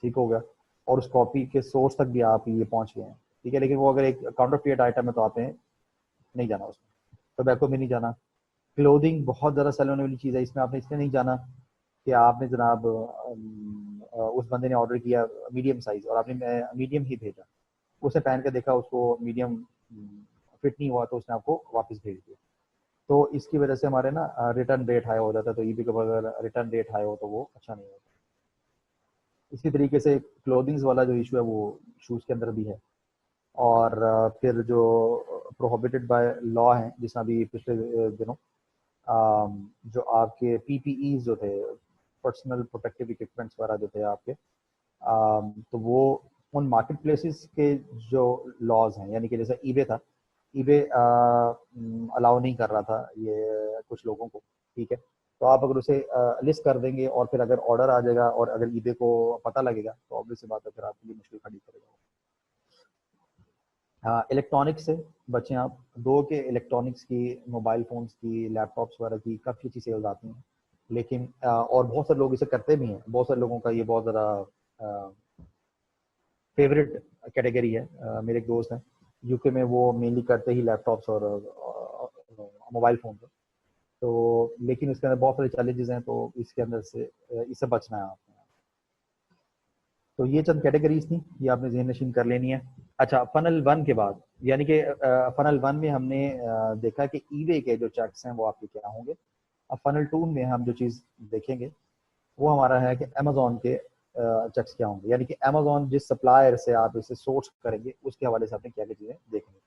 ठीक हो गया, और उस कॉपी के सोर्स तक भी आप ये पहुंच गए हैं, ठीक है। लेकिन वो अगर एक काउंटर क्रिएट आइटम है, तो आपने नहीं जाना उसमें, टोबैको में नहीं जाना। क्लोथिंग बहुत ज़्यादा सेल होने वाली चीज़ है, इसमें आपने इसलिए नहीं जाना कि आपने जनाब उस बंदे ने ऑर्डर किया मीडियम साइज और आपने मीडियम ही भेजा, उसे पहन के देखा, उसको मीडियम फिट नहीं हुआ, तो उसने आपको वापस भेज दिया। तो इसकी वजह से हमारे ना रिटर्न रेट हाई हो जाता है। तो ईबे के अगर रिटर्न रेट हाई हो, तो वो अच्छा नहीं होता। इसी तरीके से क्लोथिंग्स वाला जो इशू है वो शूज़ के अंदर भी है। और फिर जो प्रोहिबिटेड बाय लॉ है, जिसमें अभी पिछले दिनों जो आपके पीपीईज जो थे, पर्सनल प्रोटेक्टिव इक्विपमेंट्स वगैरह जो थे आपके, तो वो उन मार्केट प्लेसेस के जो लॉज हैं, यानी कि जैसे ईबे था, ईबे अलाउ नहीं कर रहा था ये कुछ लोगों को, ठीक है। तो आप अगर उसे लिस्ट कर देंगे और फिर अगर ऑर्डर आ जाएगा और अगर ईबे को पता लगेगा तो ऑब्वियस बात है फिर आपके लिए मुश्किल खड़ी करेगा। इलेक्ट्रॉनिक्स से बचें आप। दो के इलेक्ट्रॉनिक्स की, मोबाइल फ़ोन्स की, लैपटॉप्स वगैरह की काफ़ी अच्छी सेल्स आती हैं, लेकिन और बहुत सारे लोग इसे करते भी हैं। बहुत सारे लोगों का ये बहुत ज़्यादा फेवरेट कैटेगरी है। मेरे एक दोस्त हैं यूके में, वो मेनली करते ही लैपटॉप्स और मोबाइल फ़ोन पर। तो लेकिन इसके अंदर बहुत सारे चैलेंजेस हैं, तो इसके अंदर से इससे बचना है आपको। तो ये चंद कैटेगरीज थी, ये आपने ज़हन नशीन कर लेनी है। अच्छा, फनल 1 के बाद, यानी कि फनल 1 में हमने देखा कि ईबे के जो चेक्स हैं वो आपके क्या होंगे। अब फनल 2 में हम जो चीज़ देखेंगे वो हमारा है कि अमेजोन के चेक्स क्या होंगे, यानी कि अमेजोन जिस सप्लायर से आप इसे सोर्स करेंगे उसके हवाले से आपने क्या क्या चीज़ें देखनी।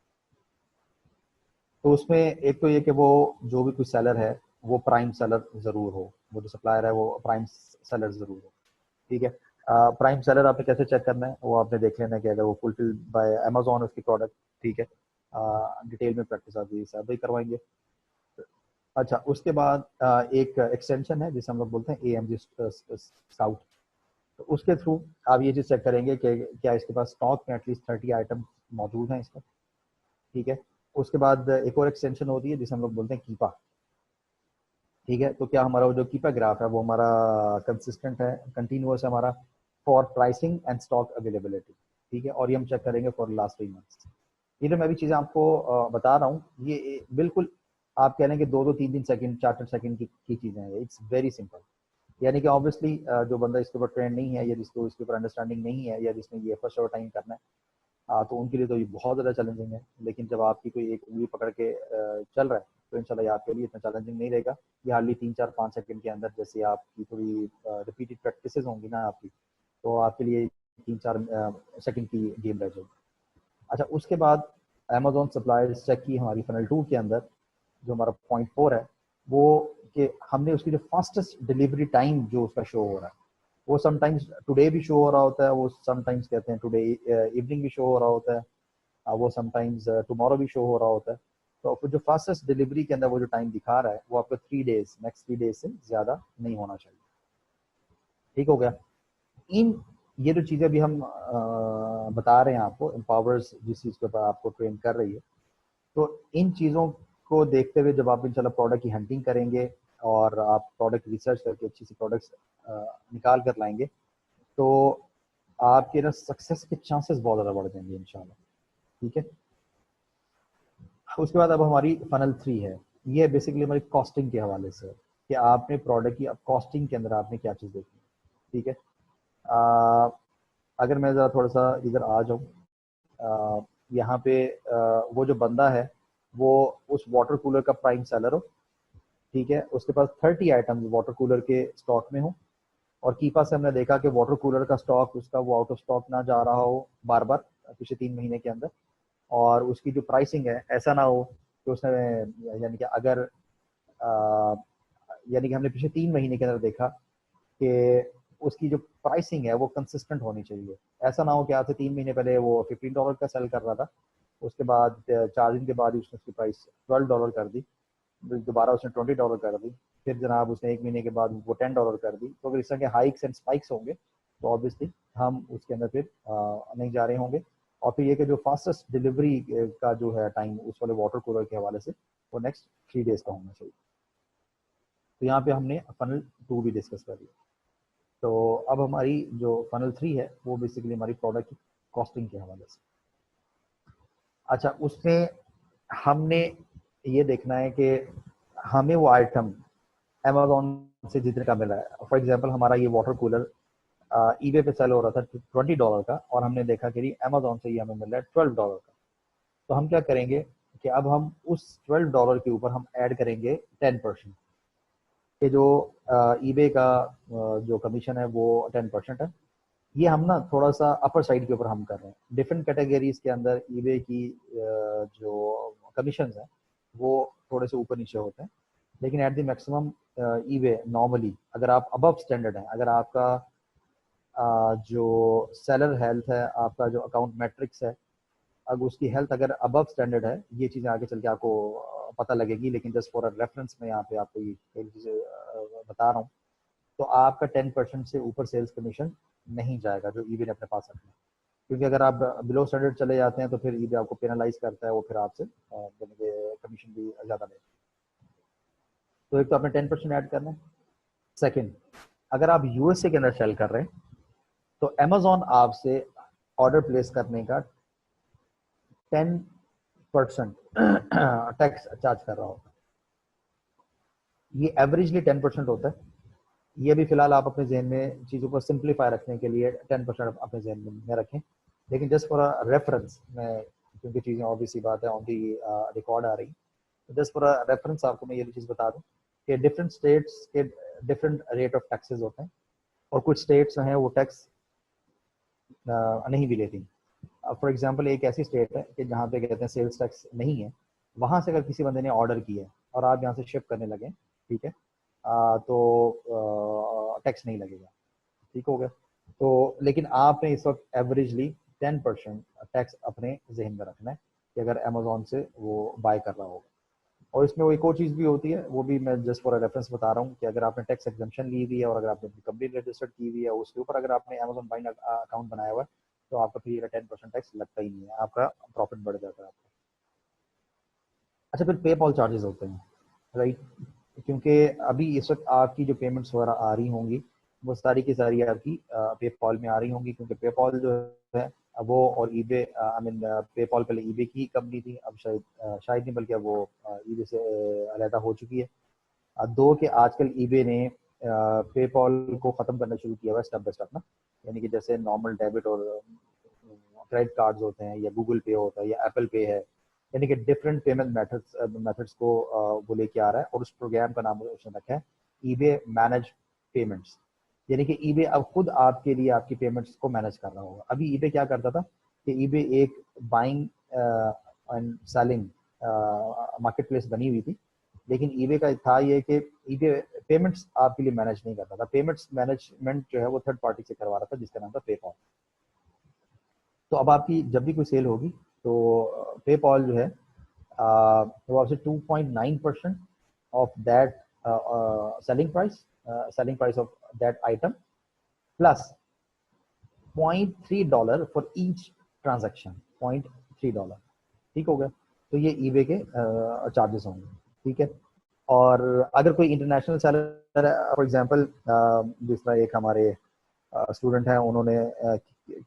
तो उसमें एक तो ये कि वो जो भी कोई सेलर है वो प्राइम सेलर ज़रूर हो, वो जो सप्लायर है वो प्राइम सेलर ज़रूर हो, ठीक है। प्राइम सेलर आपने कैसे चेक करना है, वो आपने देख लेना है कि अगर वो फुलफिल्ड बाय अमेजोन उसकी प्रोडक्ट, ठीक है। डिटेल में प्रैक्टिस आप सब भी करवाएंगे। अच्छा, उसके बाद एक एक्सटेंशन है जिसे हम लोग बोलते हैं AMG स्काउट। तो उसके थ्रू आप ये चीज़ चेक करेंगे कि क्या इसके पास स्टॉक में एटलीस्ट 30 आइटम मौजूद हैं इसका, ठीक है। उसके बाद एक और एक्सटेंशन होती है जिसे हम लोग बोलते हैं कीपा, ठीक है। तो क्या हमारा वो जो कीपा ग्राफ है वो हमारा कंसिस्टेंट है, कंटिन्यूअस है हमारा for pricing and stock availability, ठीक है। और ये हम चेक करेंगे फॉर लास्ट 3 मंथ्स। ये जो मैं भी चीज़ें आपको बता रहा हूँ ये बिल्कुल आप कह लें कि 2-3 सेकंड 4 सेकंड की चीज़ें हैं, इट्स वेरी सिंपल। यानी कि ऑब्वियसली जो बंदा इसके ऊपर ट्रेंड नहीं है या जिसको इसके ऊपर अंडरस्टैंडिंग नहीं है या जिसने ये फर्स्ट और टाइम करना है, तो उनके लिए तो ये बहुत ज़्यादा चैलेंजिंग है। लेकिन जब आपकी कोई एक उंगली पकड़ के चल रहा है तो इंशाल्लाह ये आपके लिए इतना चैलेंजिंग नहीं रहेगा। ये हार्डली 3-4-5 सेकंड के अंदर, जैसे आपकी थोड़ी रिपीटेड प्रैक्टिसेस होंगी ना आपकी, तो आपके लिए 3-4 सेकंड की गेम रह जाएगी। अच्छा, उसके बाद अमेजोन सप्लायर्स चेक की हमारी फनल 2 के अंदर, जो हमारा पॉइंट 4 है वो कि हमने उसकी जो फास्टेस्ट डिलीवरी टाइम जो उसका शो हो रहा है वो समटाइम्स टुडे भी शो हो रहा होता है, वो समटाइम्स कहते हैं टुडे इवनिंग भी शो हो रहा होता है, वो समटाइम्स टुमारो भी शो हो रहा होता है। तो फिर जो फास्टेस्ट डिलीवरी के अंदर वो जो टाइम दिखा रहा है वो आपको 3 डेज, नेक्स्ट 3 डेज से ज़्यादा नहीं होना चाहिए, ठीक हो गया। इन ये जो चीज़ें भी हम बता रहे हैं आपको, एम्पावर्स जिस चीज़ के ऊपर आपको ट्रेन कर रही है, तो इन चीज़ों को देखते हुए जब आप इंशाल्लाह प्रोडक्ट की हंटिंग करेंगे और आप प्रोडक्ट रिसर्च करके अच्छी सी प्रोडक्ट्स निकाल कर लाएंगे तो आपके ना सक्सेस के चांसेस बहुत ज़्यादा बढ़ जाएंगे इंशाल्लाह, ठीक है। उसके बाद अब हमारी फनल 3 है, ये बेसिकली हमारी कॉस्टिंग के हवाले से है कि आपने प्रोडक्ट की अब कॉस्टिंग के अंदर आपने क्या चीज़ देखनी है, ठीक है। अगर मैं ज़रा थोड़ा सा इधर आ जाऊँ, यहाँ पे वो जो बंदा है वो उस वाटर कूलर का प्राइम सेलर हो, ठीक है, उसके पास 30 आइटम वाटर कूलर के स्टॉक में हो, और कीपा से हमने देखा कि वाटर कूलर का स्टॉक उसका वो आउट ऑफ स्टॉक ना जा रहा हो बार बार पिछले 3 महीने के अंदर, और उसकी जो प्राइसिंग है ऐसा ना हो कि उसने, यानी कि अगर यानी कि हमने पिछले 3 महीने के अंदर देखा कि उसकी जो प्राइसिंग है वो कंसिस्टेंट होनी चाहिए। ऐसा ना हो कि आज से 3 महीने पहले वो $15 का सेल कर रहा था, उसके बाद 4 दिन के बाद ही उसने उसकी प्राइस $12 कर दी, दोबारा उसने $20 कर दी, फिर जनाब उसने 1 महीने के बाद वो $10 कर दी। तो अगर इस तरह के हाइक्स एंड स्पाइक्स होंगे तो ऑब्वियसली हम उसके अंदर फिर नहीं जा रहे होंगे। और फिर ये कि जो फास्टेस्ट डिलीवरी का जो है टाइम उस वाले वाटर कूलर के हवाले से वो नेक्स्ट 3 डेज का होना चाहिए। तो यहाँ पे हमने फनल 2 भी डिस्कस कर लिया। तो अब हमारी जो फनल 3 है वो बेसिकली हमारी प्रोडक्ट की कॉस्टिंग के हवाले से। अच्छा, उसमें हमने ये देखना है कि हमें वो आइटम अमेजोन से जितने का मिला है, फॉर एग्जांपल हमारा ये वाटर कूलर ईबे पे सेल हो रहा था $20 का, और हमने देखा कि अमेजोन से ये हमें मिल रहा है $12 का। तो हम क्या करेंगे कि अब हम उस $12 के ऊपर हम ऐड करेंगे 10%, कि जो ईबे का जो कमीशन है वो 10% है, ये हम ना थोड़ा सा अपर साइड के ऊपर हम कर रहे हैं। डिफरेंट कैटेगरीज के अंदर ईबे की जो कमीशन है वो थोड़े से ऊपर नीचे होते हैं, लेकिन at the maximum eBay normally अगर आप अबव स्टैंडर्ड है, अगर आपका जो सेलर हेल्थ है, आपका जो अकाउंट मैट्रिक्स है, अगर उसकी हेल्थ अगर अबव स्टैंडर्ड है, ये चीज़ें आगे चल के आपको पता लगेगी, लेकिन जस्ट फॉर रेफरेंस में यहाँ पे आपको ये चीज़ें बता रहा हूँ। तो आपका 10% से ऊपर सेल्स कमीशन नहीं जाएगा जो ईबे ने अपने पास रखना है, क्योंकि अगर आप बिलो स्टैंडर्ड चले जाते हैं तो फिर ईबे आपको पेनलाइज करता है, वो फिर आपसे कमीशन भी ज़्यादा लेता है। तो एक तो आपने 10% ऐड करना है। सेकेंड, अगर आप यूएसए के अंदर सेल कर रहे हैं तो अमेजोन आपसे ऑर्डर प्लेस करने का 10% टैक्स चार्ज कर रहा होगा। ये एवरेजली 10% होता है। ये भी फिलहाल आप अपने जहन में चीज़ों को सिंप्लीफाई रखने के लिए 10% अपने जहन में रखें, लेकिन जस्ट फॉर रेफरेंस में, क्योंकि चीज़ें ऑब्वियसली बात है ऑन दी रिकॉर्ड आ रही, तो जस्ट फॉर रेफरेंस आपको मैं ये भी चीज़ बता दूं कि डिफरेंट स्टेट्स के डिफरेंट रेट ऑफ टैक्सेस होते हैं, और कुछ स्टेट्स हैं वो टैक्स नहीं भी लेती। फॉर एग्जांपल एक ऐसी स्टेट है कि जहाँ पे कहते हैं सेल्स टैक्स नहीं है, वहाँ से अगर किसी बंदे ने ऑर्डर किया है और आप यहाँ से शिप करने लगे, ठीक है, तो टैक्स नहीं लगेगा, ठीक हो गया। तो लेकिन आपने इस वक्त एवरेजली 10% टैक्स अपने जहन में रखना है कि अगर अमेजोन से वो बाय कर रहा होगा। और इसमें वो एक और चीज़ भी होती है, वो भी मैं जस्ट फॉर रेफरेंस बता रहा हूँ कि अगर आपने टैक्स एग्जम्पशन ली हुई है और अगर आपने अपनी कंपनी रजिस्टर्ड की हुई है, उसके ऊपर अगर आपने अमेजोन बाइंग अकाउंट बनाया हुआ है, तो आपका फिर 10% टैक्स लगता ही नहीं है, आपका प्रॉफिट बढ़ जाता है आपका। अच्छा, फिर पेपॉल चार्जेस होते हैं, राइट, क्योंकि अभी इस वक्त आपकी जो पेमेंट्स वगैरह आ रही होंगी वो सारी की सारी आपकी पेपॉल में आ रही होंगी, क्योंकि पेपॉल जो है वो और ईबे, आई मीन पेपॉल पहले ईबे की कंपनी थी, अब शायद नहीं बल्कि अब वो ईबे से अलहदा हो चुकी है। दो कि आजकल ईबे ने पेपॉल को ख़त्म करना शुरू किया हुआ है स्टेप बाय स्टेप ना, यानी कि जैसे नॉर्मल डेबिट और क्रेडिट कार्ड्स होते हैं, या गूगल पे होता है, या एप्पल पे है, यानी कि डिफरेंट पेमेंट मेथड्स को वो लेके आ रहा है, और उस प्रोग्राम का नाम उसने रखा है ईबे मैनेज पेमेंट्स, यानी कि ईबे अब खुद आपके लिए आपकी पेमेंट्स को मैनेज कर रहा होगा। अभी ईबे क्या करता था कि ईबे एक buying and selling market place बनी हुई थी, लेकिन ईबे का था ये कि ईबे पेमेंट्स आपके लिए मैनेज नहीं करता था। पेमेंट्स मैनेजमेंट जो है वो थर्ड पार्टी से करवा रहा था, जिसका नाम था पेपॉल। तो अब आपकी जब भी कोई सेल होगी तो पेपॉल जो है वो आपसे 2.9% of that selling price of that item plus $0.3 for each transaction, $0.3, ठीक हो गया। तो ये ईबे के चार्जेस होंगे, ठीक है। और अगर कोई इंटरनेशनल सेलर है, फॉर एग्जांपल जिस तरह एक हमारे स्टूडेंट हैं, उन्होंने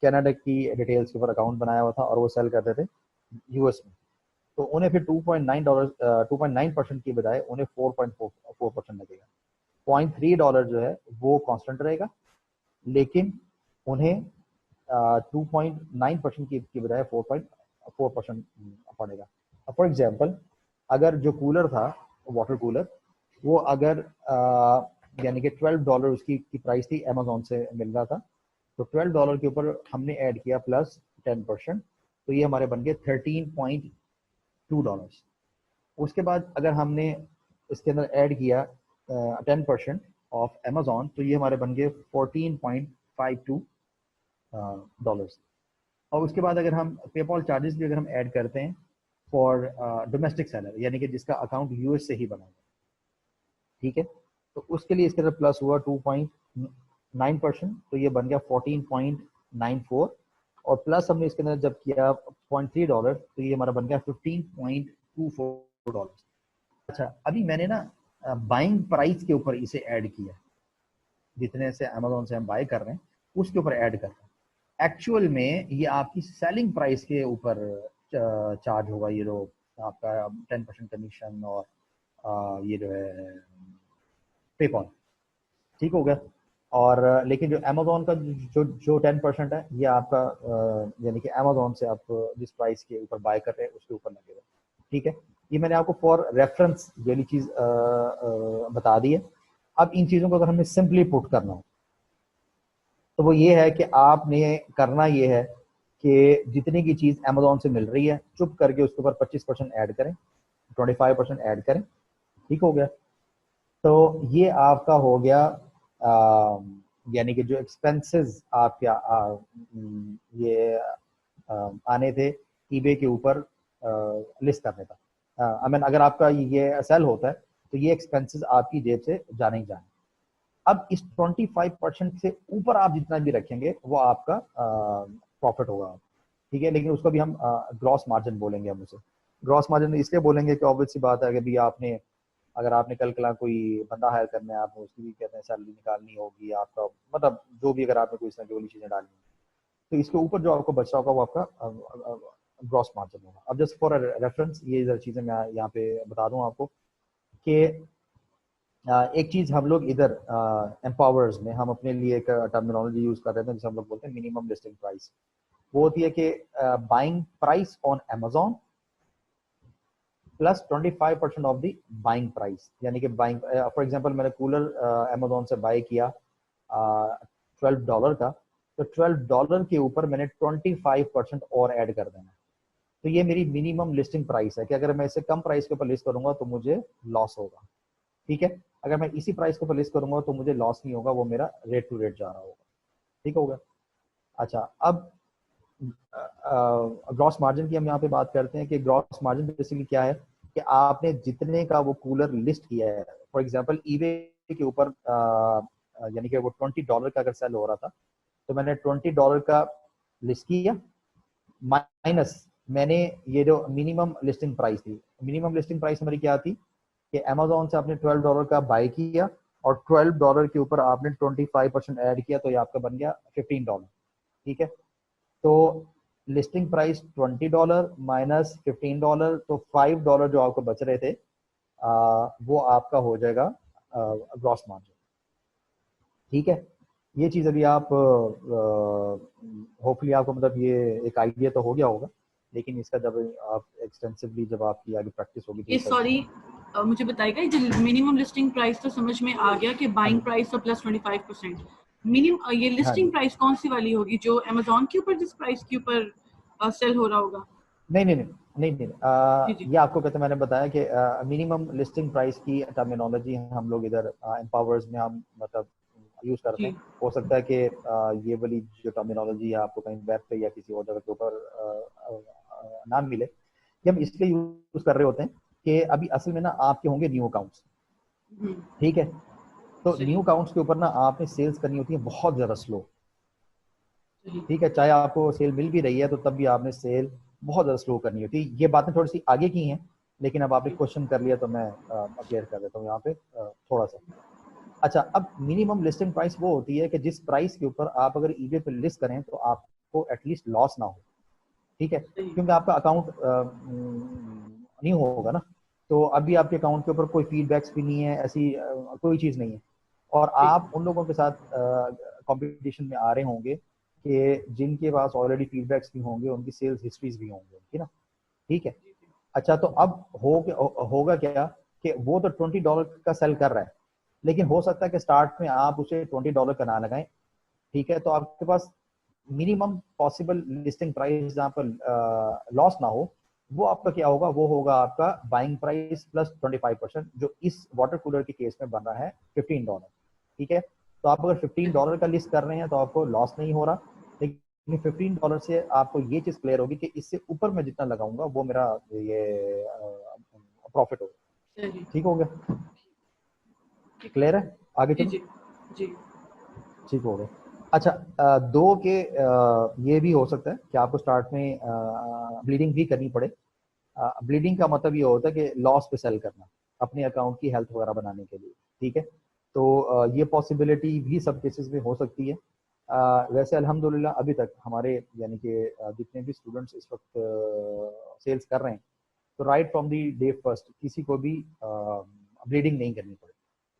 कनाडा की डिटेल्स के ऊपर अकाउंट बनाया हुआ था और वो सेल करते थे यूएस में, तो उन्हें फिर $2.9 की बजाय उन्हें 4.4% लगेगा। $0.3 जो है वो कांस्टेंट रहेगा, लेकिन उन्हें 2.9% की बजाय 4.4% पड़ेगा। फॉर एग्जाम्पल अगर जो कूलर था वाटर कूलर, वो अगर यानी कि $12 उसकी प्राइस थी, अमेजोन से मिल रहा था, तो $12 के ऊपर हमने ऐड किया प्लस 10%, तो ये हमारे बन गए $13.2। उसके बाद अगर हमने इसके अंदर ऐड किया 10% ऑफ अमेजोन, तो ये हमारे बन गए $14.52। और उसके बाद अगर हम पेपॉल चार्जेस भी अगर हम ऐड करते हैं फॉर डोमेस्टिक सेलर, यानी कि जिसका अकाउंट यूएस से ही बना हुआ, ठीक है, तो उसके लिए इसके अंदर प्लस हुआ 2.9%, तो ये बन गया 14.94, और प्लस हमने इसके अंदर जब किया $0.3, तो ये हमारा बन गया $15.24। अच्छा, अभी मैंने ना बाइंग प्राइस के ऊपर इसे ऐड किया, जितने से अमेजोन से हम बाय कर रहे हैं उसके ऊपर ऐड कर रहे हैं। एक्चुअल में ये आपकी सेलिंग प्राइस के ऊपर चार्ज होगा, ये जो आपका 10% कमीशन और ये जो है पेपॉल, ठीक हो गया। और लेकिन जो अमेजोन का जो 10% है, ये आपका यानी कि अमेजोन से आप जिस प्राइस के ऊपर बाय कर रहे हैं उसके ऊपर लगेगा, ठीक है। ये मैंने आपको फॉर रेफरेंस ये वाली चीज़ बता दी है। अब इन चीज़ों को अगर हमें सिंपली पुट करना हो तो वो ये है कि आपने करना ये है कि जितने की चीज़ अमेजोन से मिल रही है चुप करके उसके ऊपर 25% ऐड करें, 25% ऐड करें। ठीक हो गया। तो ये आपका हो गया यानी कि जो एक्सपेंसेस आपके ये आने थे ईबे के ऊपर लिस्ट करने का। आई मीन अगर आपका ये सेल होता है तो ये एक्सपेंसेस आपकी जेब से जाने ही जाने। अब इस 25% से ऊपर आप जितना भी रखेंगे वो आपका प्रॉफिट होगा। ठीक है, लेकिन उसको भी हम ग्रॉस मार्जिन बोलेंगे। हम उसे ग्रॉस मार्जिन इसलिए बोलेंगे कि ऑब्वियस सी बात है कि भी आपने अगर आपने कल कला कोई बंदा हायर करना है, आपको उसकी भी कहते हैं सैलरी निकालनी होगी, आपका मतलब जो भी अगर आपने कोई इसमें वाली चीज़ें डालनी है तो इसके ऊपर जो आपको बच रहा होगा वो आपका ग्रॉस मार्जिन होगा। अब जस्ट फॉर रेफरेंस ये चीज़ें मैं यहाँ पे बता दूँ आपको कि एक चीज़ हम लोग इधर एम्पावर्स में हम अपने लिए एक टर्मिनोलॉजी यूज़ कर रहे थे जिसे हम लोग बोलते हैं मिनिमम लिस्टिंग प्राइस। वो होती है कि buying price on Amazon plus 25% of the buying price. यानी कि बाइंग फॉर एग्जांपल मैंने कूलर अमेजोन से बाय किया $12 का, तो $12 के ऊपर मैंने 25% और ऐड कर देना। तो ये मेरी मिनिमम लिस्टिंग प्राइस है कि अगर मैं इसे कम प्राइस के ऊपर लिस्ट करूंगा तो मुझे लॉस होगा। ठीक है, अगर मैं इसी प्राइस के ऊपर लिस्ट करूंगा तो मुझे लॉस नहीं होगा, वो मेरा रेट टू रेट जा रहा होगा। ठीक होगा। अच्छा, अब ग्रॉस मार्जिन की हम यहाँ पे बात करते हैं कि ग्रॉस मार्जिन बेसिकली क्या है कि आपने जितने का वो कूलर लिस्ट किया है, फॉर एग्जांपल ईबे के ऊपर यानी कि वो $20 का अगर सेल हो रहा था तो मैंने $20 का लिस्ट किया माइनस मैंने ये जो मिनिमम लिस्टिंग प्राइस थी। मिनिमम लिस्टिंग प्राइस हमारी क्या थी कि अमेजोन से आपने $12 का बाय किया और $12 के ऊपर आपने 25% ऐड किया तो ये आपका बन गया $15। ठीक है, तो लिस्टिंग प्राइस $20 माइनस $15 तो $5 जो आपको बच रहे थे वो आपका हो जाएगा ग्रॉस मार्जिन। ठीक है, ये चीज़ अभी आप होपफुली आपको मतलब ये एक आइडिया तो हो गया होगा, लेकिन इसका जब आप एक्सटेंसिवली जब आपकी आगे प्रैक्टिस होगी ये सॉरी मुझे बताइएगा जो मिनिमम लिस्टिंग प्राइस तो समझ में आ गया कि बाइंग प्राइस और प्लस 25%। मिनिमम ये लिस्टिंग प्राइस कौन सी वाली होगी जो अमेजोन के ऊपर जिस प्राइस के ऊपर सेल हो रहा होगा? नहीं नहीं नहीं नहीं नहीं जी। ये आपको कहते मैंने बताया कि मिनिमम लिस्टिंग प्राइस की टर्मिनोलॉजी हम लोग इधर एम्पावर्स में हम मतलब यूज करते हैं। हो सकता है कि ये वाली जो टर्मिनोलॉजी है आपको कहीं वेब पे या किसी और जगह के ऊपर नाम मिले। कि हम इसलिए यूज कर रहे होते हैं कि अभी असल में ना आपके होंगे न्यू अकाउंट्स। ठीक है, तो न्यू अकाउंट्स के ऊपर ना आपने सेल्स करनी होती है बहुत ज्यादा स्लो। ठीक है, चाहे आपको सेल मिल भी रही है तो तब भी आपने सेल बहुत ज्यादा स्लो करनी होती है। ये बातें थोड़ी सी आगे की हैं, लेकिन अब आपने क्वेश्चन कर लिया तो मैं क्लियर कर देता हूँ यहाँ पे थोड़ा सा। अच्छा, अब मिनिमम लिस्टिंग प्राइस वो होती है कि जिस प्राइस के ऊपर आप अगर ईबे पे लिस्ट करें तो आपको एटलीस्ट लॉस ना हो। ठीक है, क्योंकि आपका अकाउंट नहीं होगा ना, तो अभी आपके अकाउंट के ऊपर कोई फीडबैक्स भी नहीं है, ऐसी कोई चीज़ नहीं है, और आप उन लोगों के साथ कंपटीशन में आ रहे होंगे कि जिनके पास ऑलरेडी फीडबैक्स भी होंगे, उनकी सेल्स हिस्ट्रीज भी होंगी उनकी ना। ठीक है, अच्छा, तो अब होगा क्या कि वो तो $20 का सेल कर रहा है, लेकिन हो सकता है कि स्टार्ट में आप उसे $20 का ना लगाएं। ठीक है, तो आपके पास मिनिमम पॉसिबल लिस्टिंग प्राइस जहाँ पर लॉस ना हो, वो आपका क्या होगा, वो होगा आपका बाइंग प्राइस प्लस 25%, जो इस वाटर कूलर के केस में बन रहा है $15। ठीक है, तो आप अगर $15 का लिस्ट कर रहे हैं तो आपको लॉस नहीं हो रहा, लेकिन $15 से आपको ये चीज क्लियर होगी कि इससे ऊपर मैं जितना लगाऊंगा वो मेरा ये प्रॉफिट होगा। ठीक हो गया, क्लियर है? आगे चलो। जी। ठीक हो गया। अच्छा, दो के ये भी हो सकता है कि आपको स्टार्ट में ब्लीडिंग भी करनी पड़े। ब्लीडिंग का मतलब ये होता है कि लॉस पे सेल करना अपने अकाउंट की हेल्थ वगैरह बनाने के लिए। ठीक है, तो ये पॉसिबिलिटी भी सब केसेस में हो सकती है। वैसे अल्हम्दुलिल्लाह अभी तक हमारे यानी कि जितने भी स्टूडेंट्स इस वक्त सेल्स कर रहे हैं तो right from the day first किसी को भी ब्लीडिंग नहीं करनी पड़ी।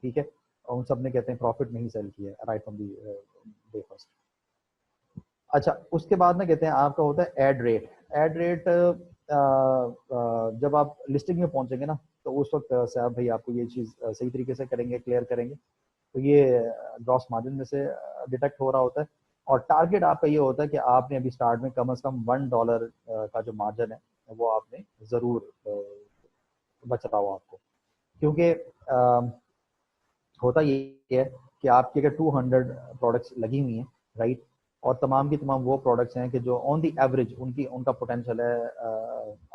ठीक है, उन सब ने कहते हैं प्रॉफिट नहीं सेल किया right from the day first. अच्छा, उसके बाद में कहते हैं आपका होता है एड रेट। एड रेट जब आप लिस्टिंग में पहुंचेंगे ना तो उस वक्त साहब भाई आपको ये चीज़ सही तरीके से करेंगे, क्लियर करेंगे, तो ये ग्रॉस मार्जिन में से डिटेक्ट हो रहा होता है और टारगेट आपका ये होता है कि आपने अभी स्टार्ट में कम से कम $1 का जो मार्जिन है वो आपने ज़रूर बच रहा हो आपको, क्योंकि होता ये है कि आपके अगर 200 प्रोडक्ट्स लगी हुई हैं, राइट, और तमाम की तमाम वो प्रोडक्ट्स हैं कि जो ऑन दी एवरेज उनका पोटेंशियल है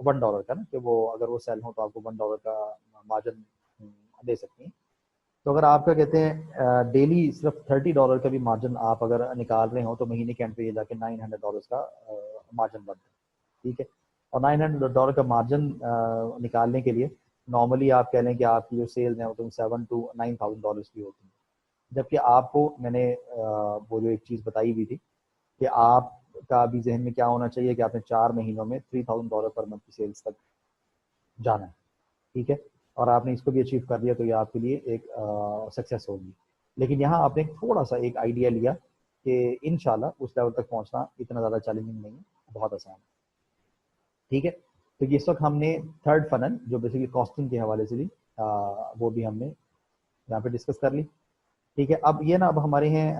$1 का ना, कि वो अगर वो सेल हो तो आपको $1 का मार्जिन दे सकती हैं। तो अगर आपका कहते हैं डेली सिर्फ $30 का भी मार्जिन आप अगर निकाल रहे हो तो महीने के एंड पे ये जाके $900 का मार्जिन बनता है, ठीक है। और $900 का मार्जिन निकालने के लिए नॉर्मली आप कह लें कि आपकी जो सेल्स हैं वो तुम $7,000 to $9,000 की होती है, जबकि आपको मैंने वो जो एक चीज़ बताई हुई थी कि आपका अभी जहन में क्या होना चाहिए कि आपने 4 महीनों में $3,000 पर मंथ की सेल्स तक जाना है, ठीक है। और आपने इसको भी अचीव कर लिया तो ये आपके लिए एक सक्सेस होगी। लेकिन यहाँ आपने थोड़ा सा एक आइडिया लिया कि इंशाल्लाह उस लेवल तक पहुँचना इतना ज़्यादा चैलेंजिंग नहीं है, बहुत आसान है, ठीक है। तो इस वक्त हमने थर्ड फनल जो बेसिकली कॉस्टिंग के हवाले से भी वो भी हमने यहाँ पे डिस्कस कर ली, ठीक है। अब ये ना अब हमारे हैं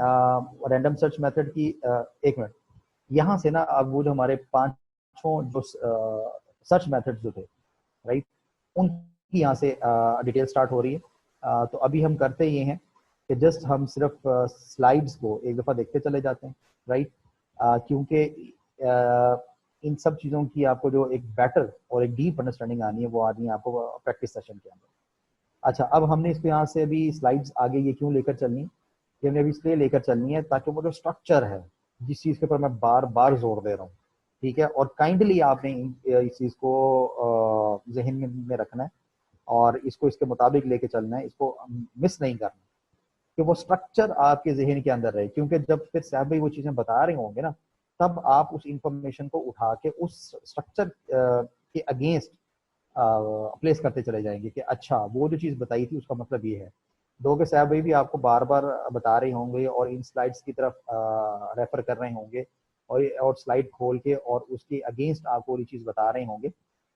रैंडम सर्च मेथड की एक मिनट, यहाँ से ना अब वो जो हमारे पांचों जो सर्च मेथड जो थे, राइट, उनकी यहाँ से डिटेल स्टार्ट हो रही है। तो अभी हम करते ये हैं कि जस्ट हम सिर्फ स्लाइड्स को एक दफ़ा देखते चले जाते हैं, राइट, क्योंकि इन सब चीज़ों की आपको जो एक बेटर और एक डीप अंडरस्टैंडिंग आनी है वो आनी है आपको प्रैक्टिस सेशन के अंदर। अच्छा, अब हमने इसको यहाँ से अभी स्लाइड्स आगे ये क्यों लेकर चलनी है, ये हमने अभी इसलिए लेकर चलनी है ताकि वो जो स्ट्रक्चर है जिस चीज़ के ऊपर मैं बार बार जोर दे रहा हूँ, ठीक है, और काइंडली आपने इस चीज़ को जहन में रखना है और इसको इसके मुताबिक लेके चलना है, इसको मिस नहीं करना कि वो स्ट्रक्चर आपके जहन के अंदर रहे, क्योंकि जब फिर साहब भाई वो चीज़ें बता रहे होंगे ना तब आप उस इंफॉर्मेशन को उठा के उस स्ट्रक्चर के अगेंस्ट प्लेस करते चले जाएंगे कि अच्छा वो जो चीज़ बताई थी उसका मतलब ये है। दो के साहब भाई भी आपको बार बार बता रहे होंगे और इन स्लाइड्स की तरफ रेफर कर रहे होंगे और स्लाइड खोल के और उसके अगेंस्ट आपको ये चीज़ बता रहे होंगे।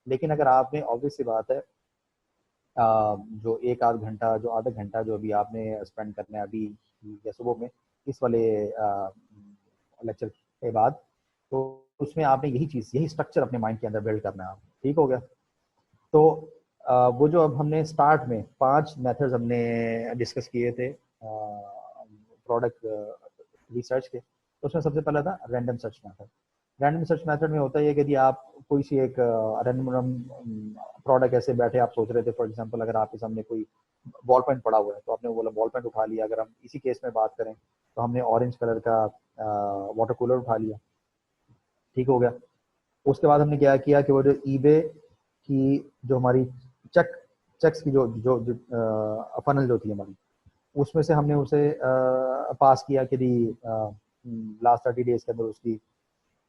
लेकिन अगर आपने ऑब्वियस सी बात है जो एक आध घंटा जो आधा घंटा जो अभी आपने स्पेंड करना है अभी या सुबह में इस वाले लेक्चर के बाद, तो उसमें आपने यही चीज़ यही स्ट्रक्चर अपने माइंड के अंदर बिल्ड करना है, ठीक हो गया। तो वो जो अब हमने स्टार्ट में 5 मेथड्स हमने डिस्कस किए थे प्रोडक्ट रिसर्च के, तो उसमें सबसे पहला था random search method. Random search method में होता है कि यदि आप कोई सी एक रैंडम प्रोडक्ट ऐसे बैठे आप सोच रहे थे, फॉर एग्जांपल अगर आपके सामने कोई बॉल पेन पड़ा हुआ है तो आपने वो बोला बॉल पेन उठा लिया। अगर हम इसी केस में बात करें तो हमने ऑरेंज कलर का वाटर कूलर उठा लिया, ठीक हो गया। उसके बाद हमने क्या किया कि वो जो ईबे की जो हमारी चेक्स की जो फनल जो थी हमारी, उसमें से हमने उसे पास किया कि लास्ट 30 डेज के अंदर उसकी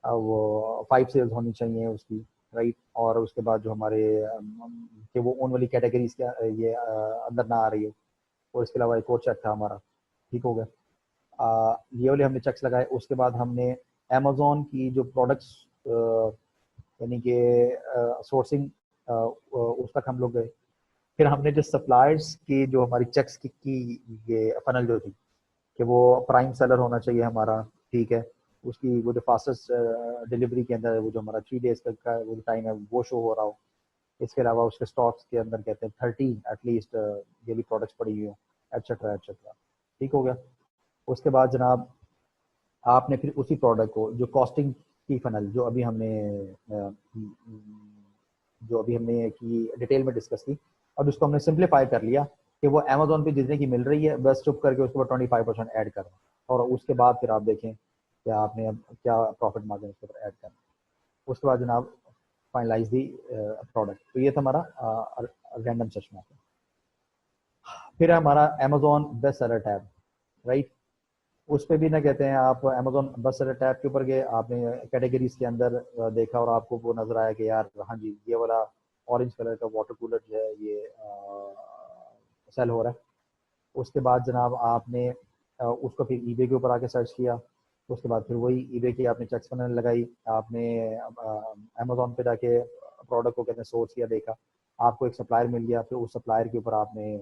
वो 5 सेल्स होनी चाहिए उसकी, राइट। और उसके बाद जो हमारे कि वो ओन वाली कैटेगरीज के ये अंदर ना आ रही है। और इसके अलावा एक और चेक था हमारा, ठीक हो गया। ये वाले हमने चेक्स लगाए। उसके बाद हमने अमेज़ॉन की जो प्रोडक्ट्स यानी कि सोर्सिंग उस तक हम लोग गए। फिर हमने जो सप्लायर्स की जो हमारी चेक्स की ये फनल जो थी कि वो प्राइम सेलर होना चाहिए हमारा, ठीक है, उसकी वो जो फास्टेस्ट डिलीवरी के अंदर वो जो हमारा 3 डेज का वो जो टाइम है वो शो हो रहा हो। इसके अलावा उसके स्टॉक्स के अंदर कहते हैं 30 एटलीस्ट ये भी प्रोडक्ट्स पड़ी हुई हो, एटसेट्रा एटसेट्रा, ठीक हो गया। उसके बाद जनाब आपने फिर उसी प्रोडक्ट को जो कॉस्टिंग की फनल जो अभी हमने की डिटेल में डिस्कस की और उसको हमने सिंप्लीफाई कर लिया कि वो अमेज़ॉन पे जितने की मिल रही है बस चुप करके उसके बाद 25% ऐड करना और उसके बाद फिर आप देखें कि आपने अब क्या प्रॉफिट मार्जिन उसके ऊपर ऐड करना। उसके बाद जनाब फाइनलाइज दी प्रोडक्ट। तो ये था हमारा रैंडम सर्च मेथड। फिर हमारा Amazon best seller tab, right. उस पर भी ना कहते हैं आप अमेज़ॉन बेस्ट सेलर टैब के ऊपर गए, आपने कैटेगरीज के अंदर देखा और आपको वो नजर आया कि यार हाँ जी ये वाला ऑरेंज कलर का वाटर कूलर जो है ये सेल हो रहा है। उसके बाद जनाब आपने उसको फिर ईबे के ऊपर आके सर्च किया। उसके बाद फिर वही ईबे की आपने चेक्स फनल लगाई, आपने अमेज़ॉन पे जाके प्रोडक्ट को कहते हैं सोर्स किया, देखा, आपको एक सप्लायर मिल गया। फिर उस सप्लायर के ऊपर आपने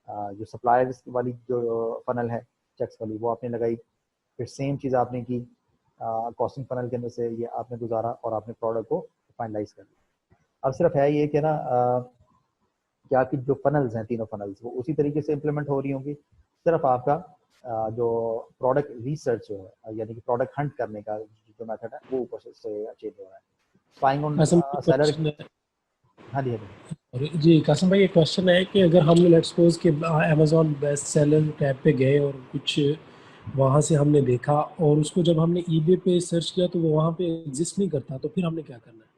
जो सप्लायर्स वाली जो फनल है चेक्स वाली वो आपने लगाई। फिर सेम चीज़ आपने की कॉस्टिंग फनल के अंदर से ये आपने गुजारा और आपने प्रोडक्ट को फाइनलाइज कर लिया। अब सिर्फ है ये कि ना कि आपकी जो फनल्स हैं, तीनों फनल्स, वो उसी तरीके से इम्प्लीमेंट हो रही होंगी। सिर्फ आपका जो प्रोडक्ट रिसर्च जो है, यानी कि प्रोडक्ट हंट करने का जो मेथड है, वो ऊपर से चेंज हो रहा है। Spying on Qasim seller. Question है, हाँ जी, हाँ जी। और जी कासिम भाई, एक क्वेश्चन है कि अगर हम लेट्स सपोज कि अमेजोन बेस्ट सेलर टैब पे गए और कुछ वहाँ से हमने देखा और उसको जब हमने ईबे पे सर्च किया तो वो वहाँ पे एग्जिस्ट नहीं करता, तो फिर हमने क्या करना है?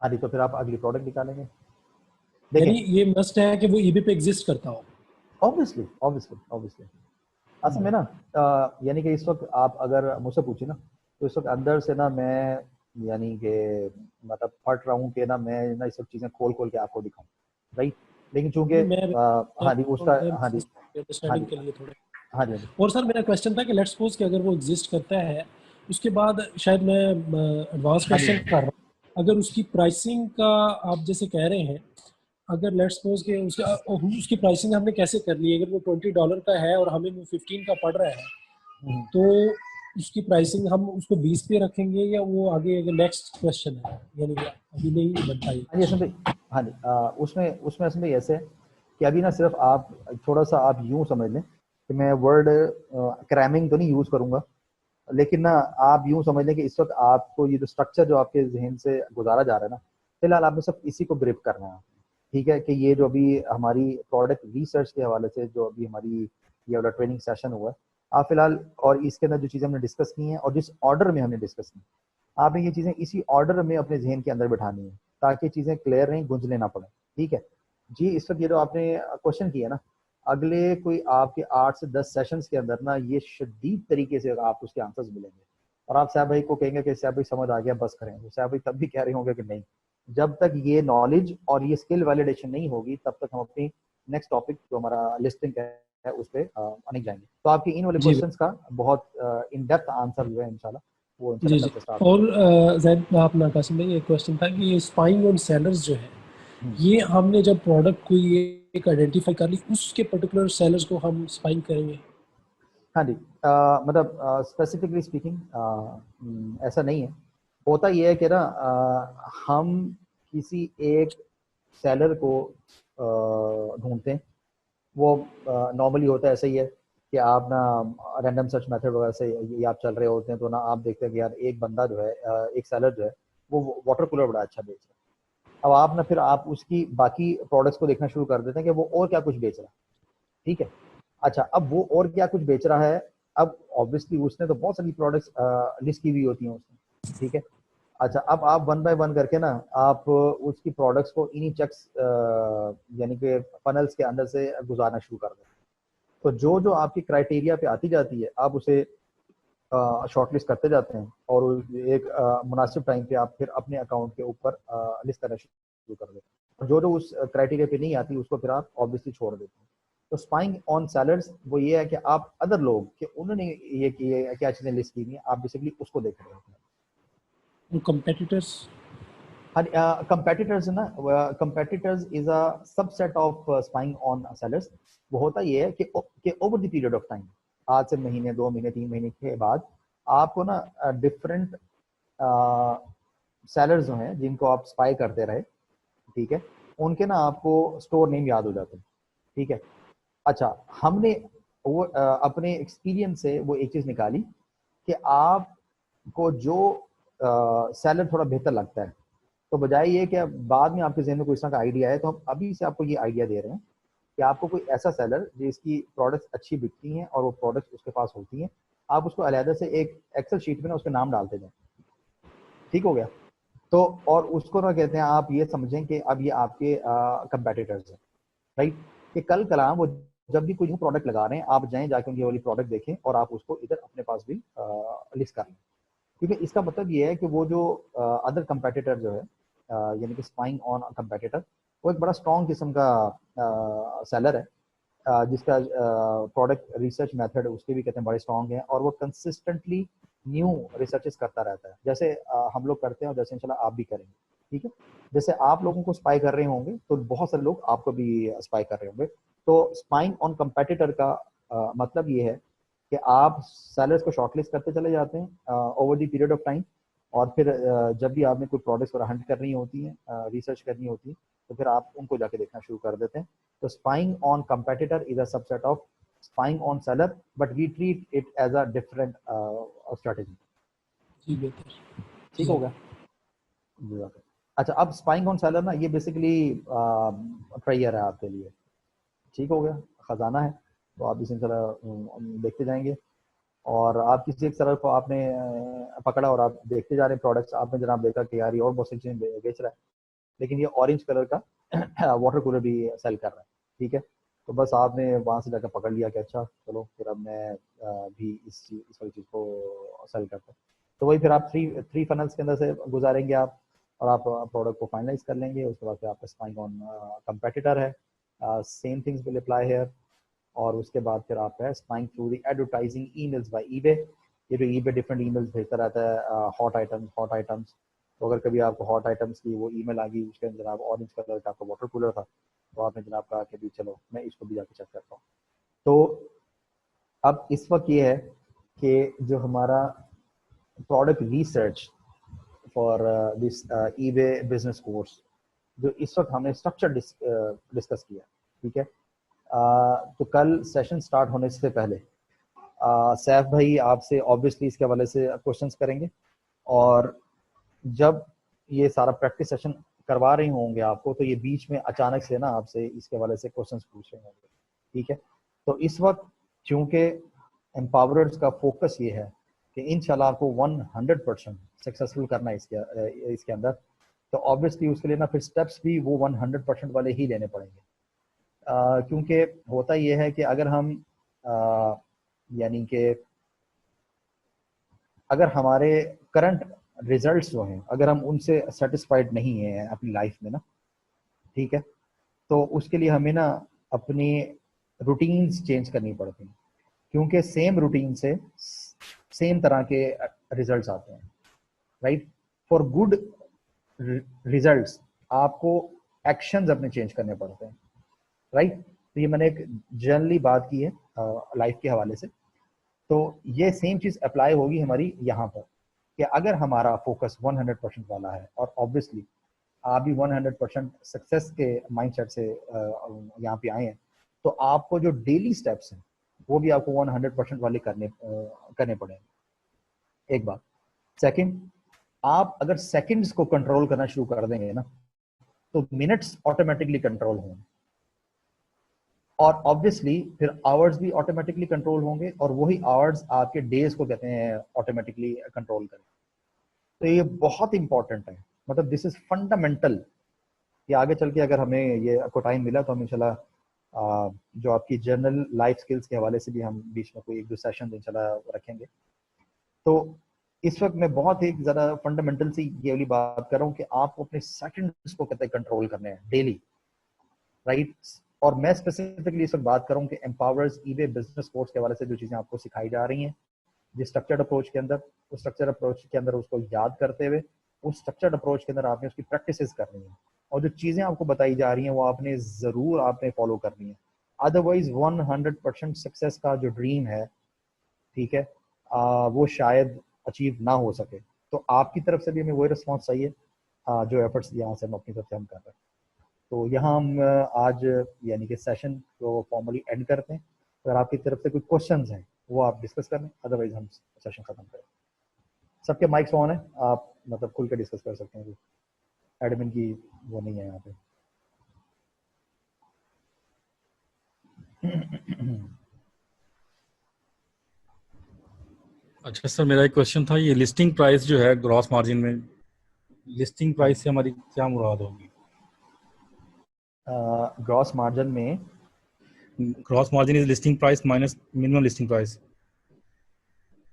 हाँ जी, तो फिर आप अगली प्रोडक्ट निकालेंगे। यानी देखें, ये मस्ट है कि वो ईबे पे एग्जिस्ट करता हो। ऑब्वियसली ऑब्वियसली ऑब्वियसली असल में ना यानी कि इस वक्त आप अगर मुझसे पूछे ना, तो इस वक्त अंदर से ना मैं यानी कि मतलब फट रहा हूँ कि ना मैं ना ये सब चीज़ें खोल खोल के आपको दिखाऊं, राइट। लेकिन चूंकि नहीं, मैं हाँ जी उसका, हाँ जी, हाँ अंडरस्टैंडिंग जी, के लिए थोड़ा। हाँ जी, हाँ जी, और सर मेरा क्वेश्चन था कि लेट्स सपोज कि अगर वो एग्जिस्ट करता है, उसके बाद शायद मैं एडवांस हाँ क्वेश्चन जी, कर रहा हूँ, अगर उसकी प्राइसिंग का आप जैसे कह रहे हैं, अगर लेट्स सपोज कि उसकी प्राइसिंग हमने कैसे कर ली है? अगर वो $20 का है और हमें वो 15 का पड़ रहा है, हम्म। तो उसकी प्राइसिंग हम उसको 20 पे रखेंगे या वो आगे नेक्स्ट क्वेश्चन है, यानी कि अभी नहीं बनता ये हाँ जी असम भाई, हाँ जी उसमें उसमें असम भाई ऐसे है कि अभी ना सिर्फ आप थोड़ा सा आप यूं समझ लें कि मैं वर्ड क्रैमिंग तो नहीं यूज़ करूंगा, लेकिन ना आप यूं समझ लें कि इस वक्त आपको ये जो स्ट्रक्चर जो आपके जहन से गुजारा जा रहा है ना, फिलहाल आपने सब इसी को ग्रिप करना है। ठीक है कि ये जो अभी हमारी प्रोडक्ट रिसर्च के हवाले से जो अभी हमारी ये वाला ट्रेनिंग सेशन हुआ है, आप फिलहाल और इसके अंदर जो चीज़ें हमने डिस्कस की हैं और जिस ऑर्डर में हमने डिस्कस की, आपने ये चीज़ें इसी ऑर्डर में अपने जहन के अंदर बिठानी है ताकि चीज़ें क्लियर रहें, गुंजले ना पड़े। ठीक है जी। इस वक्त ये जो आपने क्वेश्चन किया ना, अगले कोई आपके 8 से 10 सेशंस के अंदर ना ये शदीद तरीके से आप उसके आंसर्स मिलेंगे और आप साहब भाई को कहेंगे कि साहब भाई समझ आ गया, बस करें। तो साहब भाई तब भी कह रहे होंगे कि नहीं, जब तक ये नॉलेज और ये स्किल वैलिडेशन नहीं होगी तब तक हम अपनी नेक्स्ट टॉपिक जो हमारा लिस्टिंग है उस पर नहीं जाएंगे। तो आपके इन वाले जी क्वेश्चंस का बहुत इन डेप्थ आंसर जो है इंशाल्लाह वो जी इंशाल्लाह जी। कल से स्टार्ट और होगा। जैद अपना कासिम भाई एक क्वेश्चन था कि ये स्पाइंग ऑन सेलर्स जो है, हम्म। ये हमने जब प्रोडक्ट को ये एक आइडेंटिफाई कर ली, उसके पर्टिकुलर सेलर्स को हम स्पाइंग करेंगे? हाँ जी, मतलब स्पेसिफिकली स्पीकिंग ऐसा नहीं है। होता ये है कि ना हम किसी एक सेलर को ढूंढते हैं। वो नॉर्मली होता है ऐसा ही है कि आप ना रैंडम सर्च मेथड वगैरह से ये आप चल रहे होते हैं तो ना आप देखते हैं कि यार एक बंदा जो है एक सेलर जो है वो वाटर कूलर बड़ा अच्छा बेच रहा है। अब आप ना फिर आप उसकी बाकी प्रोडक्ट्स को देखना शुरू कर देते हैं कि वो और क्या कुछ बेच रहा है। ठीक है। अच्छा, अब वो और क्या कुछ बेच रहा है, अब ऑब्वियसली उसने तो बहुत सारी प्रोडक्ट्स लिस्ट की हुई होती हैं उसने। ठीक है। अच्छा, अब आप वन बाय वन करके ना आप उसकी प्रोडक्ट्स को इन्हीं चेक्स यानी कि फनल्स के अंदर से गुजारना शुरू कर दें। तो जो जो आपकी क्राइटेरिया पे आती जाती है आप उसे शॉर्टलिस्ट करते जाते हैं और एक मुनासिब टाइम पे आप फिर अपने अकाउंट के ऊपर लिस्ट करना शुरू कर देते हैं। और जो जो उस क्राइटेरिया पे नहीं आती उसको फिर आप ऑब्वियसली छोड़ देते हैं। तो स्पाइंग ऑन सेलर्स वो ये है कि आप अदर लोग कि उन्होंने ये क्या चीज़ें लिस्ट की हुई हैं, आप बेसिकली उसको देख रहे होते हैं। और कंपेटिटर्स? कंपेटिटर्स ना, competitors is a subset of spying on sellers. वो होता ये है कि over the period of time, आज से महीने 2 महीने 3 महीने के बाद आपको ना डिफरेंट सेलर्स जो हैं जिनको आप स्पाई करते रहे, ठीक है, उनके ना आपको स्टोर नेम याद हो जाते हैं। ठीक है। अच्छा, हमने वो अपने एक्सपीरियंस से वो एक चीज़ निकाली कि आपको जो सेलर थोड़ा बेहतर लगता है, तो बजाय ये कि बाद में आपके जहन में कोई इस तरह का आइडिया है, तो हम अभी से आपको ये आइडिया दे रहे हैं कि आपको कोई ऐसा सेलर जिसकी प्रोडक्ट्स अच्छी बिकती हैं और वो प्रोडक्ट्स उसके पास होती हैं, आप उसको अलहदा से एक एक्सेल शीट में ना उसके नाम डालते जाएं। ठीक हो गया। तो और उसको ना कहते हैं आप ये समझें कि अब ये आपके कंपेटिटर्स हैं, राइट। कि कल कलाम वो जब भी कोई न्यू प्रोडक्ट लगा रहे हैं आप जाएं जाके उनकी वाली प्रोडक्ट देखें और आप उसको इधर अपने पास भी लिस्ट कर लें। क्योंकि इसका मतलब ये है कि वो जो अदर कंपेटिटर जो है यानी कि स्पाइंग ऑन कंपेटिटर, वो एक बड़ा स्ट्रॉन्ग किस्म का सेलर है जिसका प्रोडक्ट रिसर्च मेथड उसके भी कहते हैं बड़े स्ट्रॉन्ग हैं और वो कंसिस्टेंटली न्यू रिसर्चेस करता रहता है, जैसे हम लोग करते हैं और जैसे इंशाल्लाह आप भी करेंगे। ठीक है। जैसे आप लोगों को स्पाई कर रहे होंगे तो बहुत सारे लोग आपको भी स्पाई कर रहे होंगे। तो स्पाइंग ऑन कंपेटिटर का मतलब ये है कि आप सेलर्स को शॉर्टलिस्ट करते चले जाते हैं over the period of time, और फिर जब भी आपने कोई प्रोडक्ट्स और हंट करनी होती हैं, रिसर्च करनी होती है, तो फिर आप उनको जाके देखना शुरू कर देते हैं। तो spying on competitor is a subset of spying on seller, but we treat it as a different strategy. ठीक हो गया? अच्छा, अब स्पाइंग ऑन सेलर ना, ये बेसिकली ट्रायर है आपके लिए। ठीक हो गया? खजाना है, तो आप इसे देखते जाएंगे, और आप किसी एक सेलर को आपने पकड़ा और आप देखते जा रहे हैं प्रोडक्ट्स, आपने जनाब देखा कि यार ये और बहुत सी चीज़ें बेच रहा है, लेकिन ये ऑरेंज कलर का वाटर कूलर भी सेल कर रहा है। ठीक है, तो बस आपने वहाँ से जाकर पकड़ लिया कि अच्छा चलो फिर अब मैं भी इस वाली चीज़ को सेल करता हूँ। तो वही फिर आप थ्री फनल्स के अंदर से गुजारेंगे आप, और आप प्रोडक्ट को फाइनलाइज कर लेंगे। उसके बाद फिर आपका स्पाइंग ऑन कंपेटिटर है, same things will apply here. और उसके बाद फिर आप है spying through the advertising emails by eBay. ये जो ईबे डिफरेंट ईमेल्स भेजता रहता है, हॉट आइटम्स। तो अगर कभी आपको हॉट आइटम्स की वो ईमेल आ गई, उसके अंदर आप ऑरेंज कलर का आपका वाटर कूलर था, तो आपने जनाब कहा कि भी चलो मैं इसको भी जाके चेक करता हूँ। तो अब इस वक्त ये है कि जो हमारा product research for this eBay business course, जो इस वक्त हमने स्ट्रक्चर डिस्कस किया, ठीक है। तो कल सेशन स्टार्ट होने से पहले सैफ भाई आपसे ऑब्वियसली इसके हवाले से क्वेश्चंस करेंगे, और जब ये सारा प्रैक्टिस सेशन करवा रहे होंगे आपको, तो ये बीच में अचानक से ना आपसे इसके हवाले से क्वेश्चंस पूछ रहे होंगे। ठीक है, तो इस वक्त चूंकि एम्पावरर्स का फोकस ये है कि इंशाल्लाह आपको 100% सक्सेसफुल करना है इसके अंदर, तो ऑब्वियसली उसके लिए ना फिर स्टेप्स भी वो 100% वाले ही लेने पड़ेंगे। क्योंकि होता ये है कि अगर हम यानी कि अगर हमारे करंट रिजल्ट्स जो हैं अगर हम उनसे सेटिस्फाइड नहीं हैं अपनी लाइफ में ना, ठीक है, तो उसके लिए हमें ना अपनी रूटीन्स चेंज करनी पड़ती हैं, क्योंकि सेम रूटीन से सेम तरह के रिजल्ट्स आते हैं, राइट। फॉर गुड रिजल्ट्स आपको एक्शंस अपने चेंज करने पड़ते हैं, राइट। तो ये मैंने एक जनरली बात की है लाइफ के हवाले से। तो ये सेम चीज़ अप्लाई होगी हमारी यहाँ पर कि अगर हमारा फोकस 100% वाला है, और ऑब्वियसली आप भी 100% सक्सेस के माइंडसेट से यहाँ पे आए हैं, तो आपको जो डेली स्टेप्स हैं वो भी आपको 100% वाले करने पड़ेंगे। एक बात। सेकंड, आप अगर सेकंड्स को कंट्रोल करना शुरू कर देंगे ना, तो मिनट्स ऑटोमेटिकली कंट्रोल होंगे, और ऑब्वियसली फिर आवर्स भी ऑटोमेटिकली कंट्रोल होंगे, और वही आवर्स आपके डेज को कहते हैं ऑटोमेटिकली कंट्रोल करें। तो ये बहुत इंपॉर्टेंट है, मतलब दिस इज फंडामेंटल कि आगे चल के अगर हमें ये आपको टाइम मिला तो हम इंशाल्लाह जो आपकी जनरल लाइफ स्किल्स के हवाले से भी हम बीच में कोई एक दो सेशन इंशाल्लाह रखेंगे। तो इस वक्त मैं बहुत ही ज़्यादा फंडामेंटल सी ये वाली बात कर रहा हूँ कि आपको अपने सेकंड्स को कहते हैं कंट्रोल करने हैं डेली, राइट। और मैं स्पेसिफिकली इस वक्त बात कर रहा हूँ कि एम्पावर्स ईबे बिजनेस कोर्स के हवाले से जो चीज़ें आपको सिखाई जा रही हैं, जिस स्ट्रक्चर्ड अप्रोच के अंदर, उस स्ट्रक्चर्ड अप्रोच के अंदर उसको याद करते हुए उस स्ट्रक्चर्ड अप्रोच के अंदर आपने उसकी प्रैक्टिसेस करनी है, और जो चीज़ें आपको बताई जा रही हैं वो आपने फॉलो करनी है। अदरवाइज 100% सक्सेस का जो ड्रीम है, ठीक है, वो शायद अचीव ना हो सके। तो आपकी तरफ से भी हमें वही रिस्पॉन्स चाहिए जो एफर्ट्स यहाँ से हम अपनी तरफ से हम कर रहे हैं। तो यहाँ हम आज यानी कि सेशन को फॉर्मली एंड करते हैं। अगर आपकी तरफ से कोई क्वेश्चंस हैं वो आप डिस्कस कर लें, अदरवाइज हम सेशन खत्म करें। सबके माइक्स ऑन है, आप मतलब खुल के डिस्कस कर सकते हैं, एडमिन की वो नहीं है यहाँ पे। अच्छा सर, मेरा एक क्वेश्चन था, ये लिस्टिंग प्राइस जो है ग्रॉस मार्जिन में, लिस्टिंग प्राइस से हमारी क्या मुराद होगी? ग्रॉस मार्जिन में gross margin is listing price minus minimum listing price.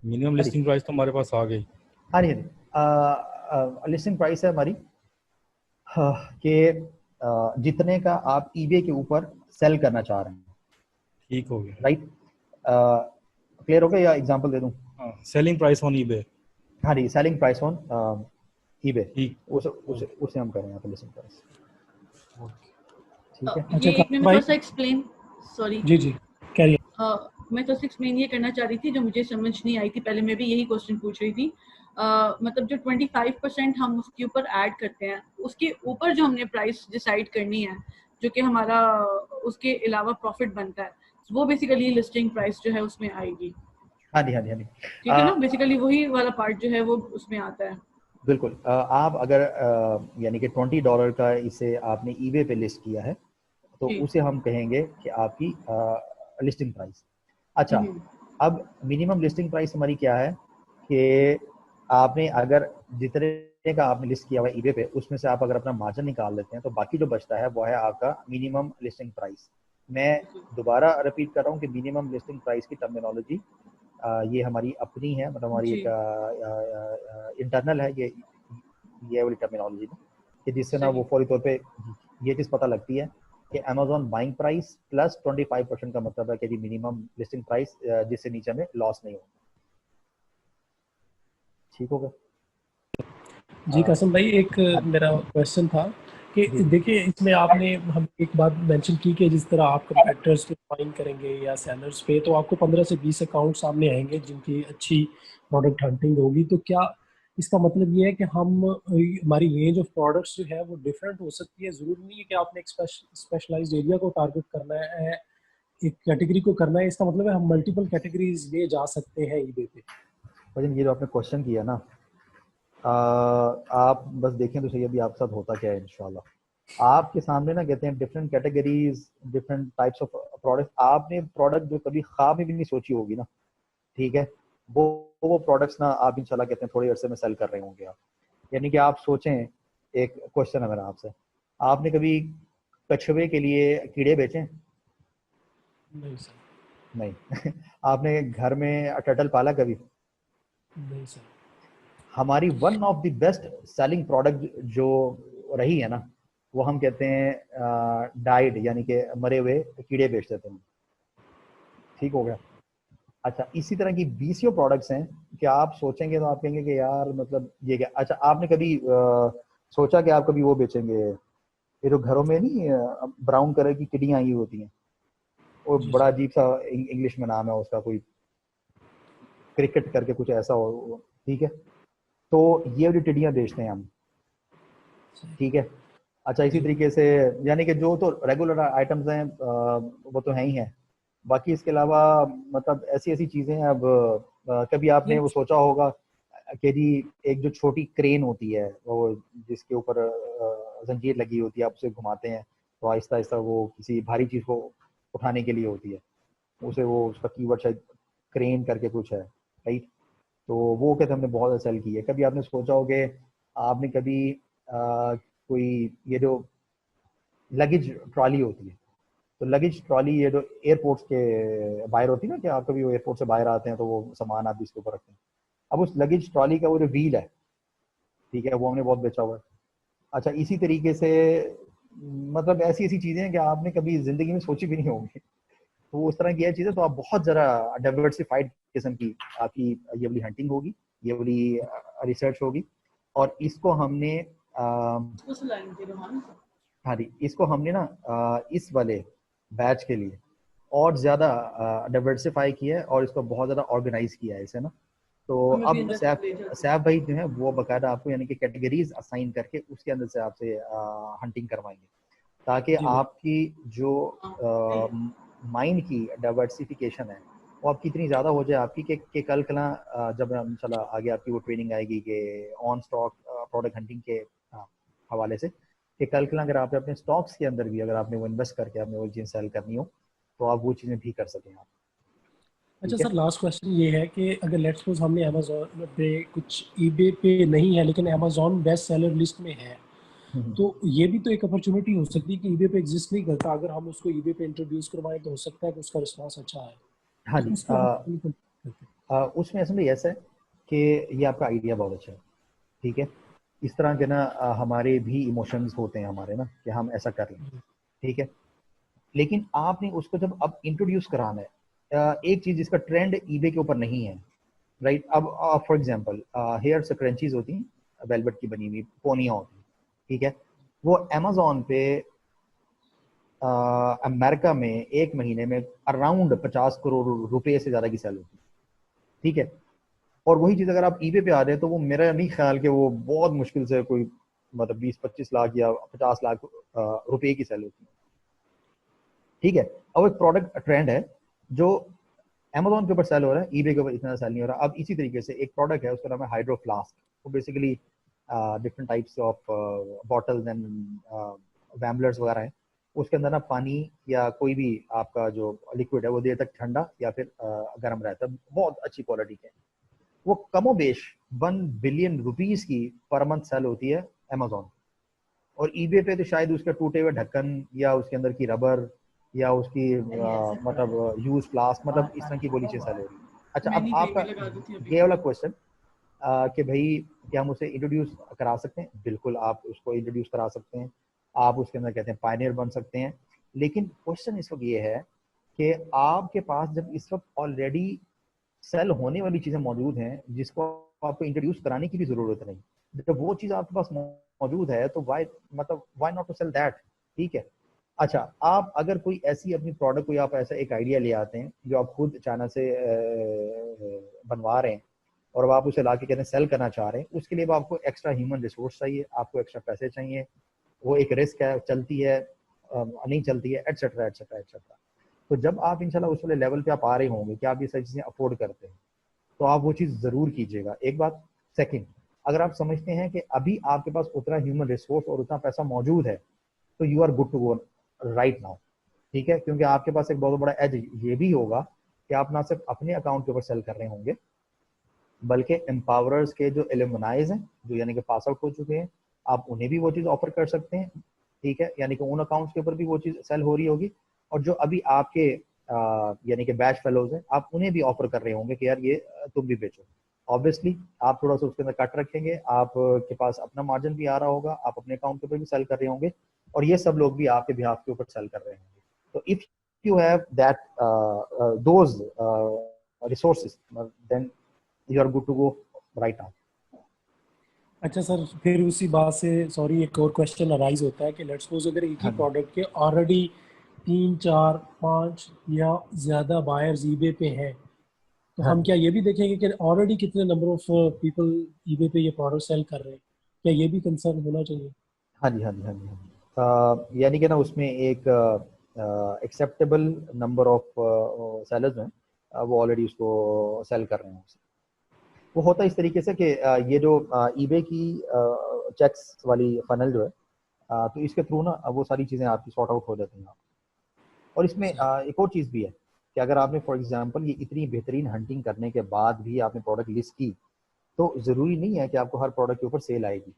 Minimum listing price तो हमारे पास आ गई। हाँ नहीं, लिस्टिंग प्राइस है हमारी कि जितने का आप ईबे के ऊपर सेल करना चाह रहे हैं। ठीक हो गया, राइट। क्लियर हो गया, या एग्जांपल दे दूं? Selling price on eBay. हाँ जी, सेलिंग प्राइस ऑन ईबे, उसे हम करें यहाँ पे लिस्टिंग प्राइस। ठीक है। ये एक मिनट थोड़ा सा एक्सप्लेन, सॉरी। जी कैरियर। मैं तो 6 में ये करना चाह रही थी जो मुझे समझ नहीं आई थी, पहले मैं भी यही क्वेश्चन पूछ रही थी। मतलब जो 25% हम उसके ऊपर ऐड करते हैं, उसके ऊपर जो हमने प्राइस डिसाइड करनी है, जो कि हमारा उसके अलावा प्रॉफिट बनता है, वो बेसिकली लिस्टिंग प्राइस जो है उसमें आएगी। हाँ जी, हाँ जी, हाँ जी। ठीक है ना, बेसिकली वही वाला पार्ट जो है वो उसमें आता है। बिल्कुल। आप अगर यानी कि $20 का इसे आपने ईबे पे लिस्ट किया है तो जी। उसे हम कहेंगे कि आपकी लिस्टिंग प्राइस। अच्छा, हम्म, अब मिनिमम लिस्टिंग प्राइस हमारी क्या है कि आपने अगर जितने का आपने लिस्ट किया हुआ है ईबे पे, उसमें से आप अगर अपना मार्जिन निकाल लेते हैं तो बाकी जो बचता है वो है आपका मिनिमम लिस्टिंग प्राइस। मैं दोबारा रिपीट कर रहा हूँ कि मिनिमम लिस्टिंग प्राइस की टर्मिनोलॉजी ये हमारी अपनी है, मतलब हमारी जी, एक इंटरनल है ये वाली टर्मिनोलॉजी में, कि जिससे ना सही। वो फौरी तौर पे ये चीज़ पता लगती है कि अमेजोन बाइंग प्राइस प्लस 25% का मतलब है कि जी मिनिमम लिस्टिंग प्राइस, जिससे नीचे में लॉस नहीं हो। ठीक होगा? जी कासिम भाई, एक हाँ मेरा क्वेश्चन था कि जी, देखिए इसमें आपने हम एक बात मेंशन की कि जिस तरह आप कंपेटिटर्स पे फाइन करेंगे या सेलर्स पे, तो आपको 15 से 20 अकाउंट सामने आएंगे जिनकी अच्छी प्रोडक्ट हंटिंग होगी। तो क्या इसका मतलब ये है कि हम हमारी रेंज ऑफ प्रोडक्ट्स जो है वो डिफरेंट हो सकती है? ज़रूरी नहीं है कि आपने एक स्पेशलाइज्ड एरिया को टारगेट करना है, एक कैटेगरी को करना है। इसका मतलब है हम मल्टीपल कैटेगरीज ले जा सकते हैं ईबे पे। लेकिन ये जो आपने क्वेश्चन किया ना, आप बस देखें तो सही अभी आपके साथ होता क्या है इंशाल्लाह। आपके सामने ना कहते हैं different categories, different types of product. आपने प्रोडक्ट जो कभी ख्वाब में भी नहीं सोची होगी ना, ठीक है, वो प्रोडक्ट्स ना आप इंशाल्लाह कहते हैं थोड़े अरसे में सेल कर रहे होंगे आप। यानी कि आप सोचें, एक क्वेश्चन है मेरा आपसे, आपने कभी कछुए के लिए कीड़े बेचे? नहीं सर। नहीं। आपने घर में टर्टल पाला कभी? नहीं सर। हमारी one of the best selling product जो रही है ना, वो हम कहते हैं डाइड, यानी कि मरे हुए कीड़े बेच देते हैं। ठीक हो गया? अच्छा, इसी तरह की बीसियों प्रोडक्ट्स हैं कि आप सोचेंगे तो आप कहेंगे कि यार मतलब ये क्या। अच्छा, आपने कभी सोचा कि आप कभी वो बेचेंगे, ये जो घरों में नहीं ब्राउन कलर की चिड़ियाँ आई होती हैं, वो जी बड़ा जी। अजीब सा इंग्लिश में नाम है उसका, कोई क्रिकेट करके कुछ ऐसा हो, ठीक है, तो ये वाली टिड्डियाँ बेचते हैं हम। ठीक है? अच्छा, इसी जी तरीके से यानी कि जो तो रेगुलर आइटम्स हैं वो तो हैं ही हैं। बाकी इसके अलावा मतलब ऐसी ऐसी चीज़ें हैं। अब कभी आपने वो सोचा होगा कि जी एक जो छोटी क्रेन होती है वो, जिसके ऊपर जंजीर लगी होती है, आप उसे घुमाते हैं तो आहिस्ता आहिस्ता वो किसी भारी चीज़ को उठाने के लिए होती है, उसे वो उसका कीवर्ड शायद क्रेन करके कुछ है, राइट? तो वो कहते हमने बहुत सेल की है। कभी आपने सोचा हो कि आपने कभी कोई ये जो लगेज ट्रॉली होती है, तो लगेज ट्रॉली ये जो एयरपोर्ट्स के बाहर होती है ना, कि आप कभी वो एयरपोर्ट से बाहर आते हैं तो वो सामान आप इसके ऊपर रखते हैं। अब उस लगेज ट्रॉली का वो जो व्हील है, ठीक है, वो हमने बहुत बेचा हुआ है। अच्छा, इसी तरीके से मतलब ऐसी ऐसी चीजें हैं कि आपने कभी जिंदगी में सोची भी नहीं होंगी। तो उस तरह की ये चीजें, तो आप बहुत जरा डाइवर्सिफाइड किस्म की आपकी ये वाली हंटिंग होगी, ये वाली रिसर्च होगी। और इसको हमने उस लाइन पे रोमान। हाँ जी, इसको हमने ना इस वाले बैच के लिए और ज़्यादा डाइवर्सिफाई किया है और इसको बहुत ज़्यादा ऑर्गेनाइज किया है इसे ना। तो हमें भी अब अंदर सैफ ले जाते हैं। सैफ भाई जो है वो बकायदा आपको यानी कि कैटेगरीज असाइन करके उसके अंदर से आपसे हंटिंग करवाएंगे, ताकि जी भाई। आपकी जो हाँ, सही है। माइंड की डाइवर्सिफिकेशन है वो आपकी इतनी ज़्यादा हो जाए आपकी कि कल कला जब हम चला आगे आपकी वो ट्रेनिंग आएगी कि ऑन स्टॉक प्रोडक्ट हंटिंग के हवाले से, कि कल कला अगर आपने अपने स्टॉक्स के अंदर भी अगर आपने वो इन्वेस्ट करके आपने वो चीज़ सेल करनी हो तो आप वो चीज़ें भी कर सकें आप। अच्छा ठीक है? सर, लास्ट क्वेश्चन ये है कि अगर लेट्स सपोज हमने अमेजोन पे कुछ ईबे पे नहीं है लेकिन अमेजोन बेस्ट सेलर लिस्ट में है, हम्म, तो ये भी तो एक अपॉर्चुनिटी हो सकती है कि ईबे पे एग्जिस्ट नहीं करता, अगर हम उसको ईबे पे इंट्रोड्यूस करवाएं तो हो सकता है कि उसका रिस्पांस अच्छा है। हाँ तो जी। उसको हम बिल्कुल करते हैं। उसमें असल में ऐसा है कि ये आपका आइडिया बहुत अच्छा है। ठीक है? इस तरह के ना हमारे भी इमोशंस होते हैं हमारे ना कि हम ऐसा कर लें। ठीक है? लेकिन आपने उसको जब अब इंट्रोड्यूस कराना है, एक चीज जिसका ट्रेंड ईबे के ऊपर नहीं है, राइट? अब फॉर एग्जांपल हेयर स्क्रंचीज होती हैं वेलवेट की बनी हुई पोनियां होती हैं, ठीक है, वो अमेजोन पे अमेरिका में एक महीने में अराउंड 50 करोड़ रुपए से ज्यादा की सेल होती है, ठीक है। और वही चीज अगर आप ईबे पे आ रहे हैं तो वो मेरा नहीं ख्याल कि वो बहुत मुश्किल से कोई मतलब 20-25 लाख या 50 लाख रुपए की सेल होती है, ठीक है। अब एक प्रोडक्ट ट्रेंड है जो अमेजोन के ऊपर सेल हो रहा है, ईबे के ऊपर इतना सेल नहीं हो रहा। अब इसी तरीके से एक प्रोडक्ट है, उसका नाम है हाइड्रो फ्लास्क। वो basically different types of bottles and tumblers वगैरह हैं। उसके अंदर ना पानी या कोई भी आपका जो लिक्विड है वो देर तक ठंडा या फिर गर्म रहता है, बहुत अच्छी क्वालिटी के। वो कमोबेश 1 बिलियन रुपीस की पर मंथ सेल होती है अमेजोन। और ईबे पे तो शायद उसका टूटे हुए ढक्कन या उसके अंदर की रबर या उसकी मतलब यूज फ्लास्क, मतलब इस तरह की बोली चीज सेल हो रही है। अच्छा, अब मैंने कहीं आपका पे लगा दी थी अभी। ये वाला क्वेश्चन कि भाई क्या हम उसे इंट्रोड्यूस करा सकते हैं? बिल्कुल आप उसको इंट्रोड्यूस करा सकते हैं, आप उसके अंदर कहते हैं पायनियर बन सकते हैं। लेकिन क्वेश्चन इस वक्त ये है कि आपके पास जब इस वक्त ऑलरेडी सेल होने वाली चीजें मौजूद हैं जिसको आपको इंट्रोड्यूस कराने की भी जरूरत नहीं, जब वो चीज आपके पास मौजूद है तो वाई मतलब why not to sell that, ठीक है। अच्छा, आप अगर कोई ऐसी अपनी प्रोडक्ट, कोई आप ऐसा एक आइडिया ले आते हैं जो आप खुद चाइना से बनवा रहे हैं और अब आप उसे ला के कहते हैं सेल करना चाह रहे हैं, उसके लिए आपको एक्स्ट्रा ह्यूमन रिसोर्स चाहिए, आपको एक्स्ट्रा पैसे चाहिए, वो एक रिस्क है, चलती है नहीं चलती है, एटसेट्रा एटसेट्रा एटसेट्रा। तो जब आप इंशाल्लाह उस वाले लेवल पे आप आ रहे होंगे कि आप ये सारी चीजें अफोर्ड करते हैं तो आप वो चीज जरूर कीजिएगा, एक बात। सेकंड, अगर आप समझते हैं कि अभी आपके पास उतना ह्यूमन रिसोर्स और उतना पैसा मौजूद है तो you are good to go right now, ठीक है। क्योंकि आपके पास एक बहुत बड़ा एज ये भी होगा कि आप ना सिर्फ अपने अकाउंट के ऊपर सेल कर रहे होंगे बल्कि एम्पावरर्स के जो एलुमनाइज हैं, जो यानी कि पास आउट हो चुके हैं, आप उन्हें भी वो चीज़ ऑफर कर सकते हैं, ठीक है। यानी कि उन अकाउंट्स के ऊपर भी वो चीज़ सेल हो रही होगी। और जो अभी आपके यानी कि बैच फेलोज हैं, आप उन्हें भी ऑफर कर रहे होंगे कि यार ये तुम भी बेचो। ऑब्वियसली आप थोड़ा सा उसके अंदर कट रखेंगे, आपके पास अपना मार्जिन भी आ रहा होगा, आप अपने अकाउंट के ऊपर भी सेल कर रहे होंगे और ये सब लोग भी आपके बिहाफ के ऊपर सेल कर रहे होंगे। तो if you have that those resources then you are good to go right now. अच्छा सर, फिर उसी बात से सॉरी एक और क्वेश्चन अराइज होता है कि लेट्स सपोज अगर एक ही प्रोडक्ट के ऑलरेडी 3-4-5 या ज़्यादा बायर्स ईबे पे हैं तो हम क्या ये भी देखेंगे कि ऑलरेडी कितने नंबर ऑफ पीपल ईबे पे ये प्रोडक्ट सेल कर रहे हैं? क्या ये भी कंसर्न होना चाहिए? हाँ जी, हाँ जी, हाँ जी, हाँ जी। यानी कि ना उसमें एक एक्सेप्टेबल नंबर ऑफ सेलर्स हैं, वो ऑलरेडी उसको सेल कर रहे हैं। वो होता है इस तरीके से कि ये जो ईबे की चेक्स वाली फनल जो है, तो इसके थ्रू ना वो सारी चीज़ें आपकी सॉर्ट आउट हो जाती हैं। और इसमें एक और चीज़ भी है कि अगर आपने फॉर एग्जांपल ये इतनी बेहतरीन हंटिंग करने के बाद भी आपने प्रोडक्ट लिस्ट की तो ज़रूरी नहीं है कि आपको हर प्रोडक्ट के ऊपर सेल आएगी।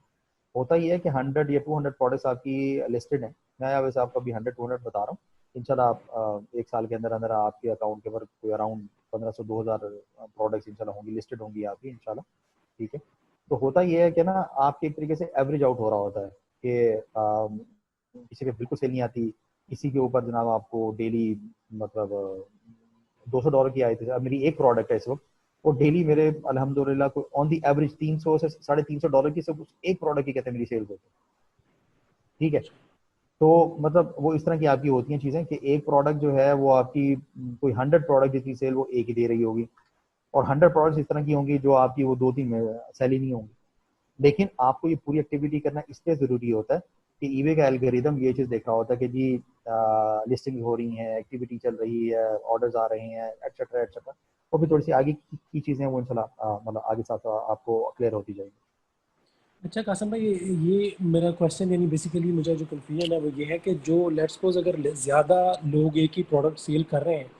होता ही है कि 100 या 200 प्रोडक्ट्स आपकी लिस्टेड हैं। मैं वैसे आपको अभी 100-200 बता रहा हूँ। इंशाल्लाह आप एक साल के अंदर अंदर आपके अकाउंट के ऊपर कोई अराउंड 1500-2000 प्रोडक्ट्स इंशाल्लाह होंगी, लिस्टेड होंगी आपकी इंशाल्लाह, ठीक है। तो होता ये है कि ना आपके एक तरीके से एवरेज आउट हो रहा होता है कि किसी के बिल्कुल सेल नहीं आती, किसी के ऊपर जनाब आपको डेली मतलब $200 की आई थी। अब मेरी एक प्रोडक्ट है इस वक्त, वो डेली मेरे अल्हम्दुलिल्लाह को ऑन दी एवरेज 300 से $350 की सब एक प्रोडक्ट की कहते हैं मेरी सेल्स होती है, ठीक है। तो मतलब वो इस तरह की आपकी होती हैं चीज़ें कि एक प्रोडक्ट जो है वो आपकी कोई 100 प्रोडक्ट जितनी सेल वो एक ही दे रही होगी और 100 प्रोडक्ट्स इस तरह की होंगी जो आपकी वो 2-3 सेल ही नहीं होंगी। लेकिन आपको ये पूरी एक्टिविटी करना इसलिए ज़रूरी होता है कि ईबे का एल्गोरिदम ये चीज़ देख रहा होता है कि जी लिस्टिंग हो रही हैं, एक्टिविटी चल रही है, ऑर्डर्स आ रहे हैं, एटसेट्रा एटसेट्रा। और फिर थोड़ी सी आगे की चीज़ें वो इंशाल्लाह मतलब आगे साथ आपको क्लियर होती जाएगी। अच्छा कासम भाई, ये मेरा क्वेश्चन यानी बेसिकली मुझे जो कंफ्यूजन है वो ये है कि जो लेट्स सपोज अगर ज़्यादा लोग एक ही प्रोडक्ट सेल कर रहे हैं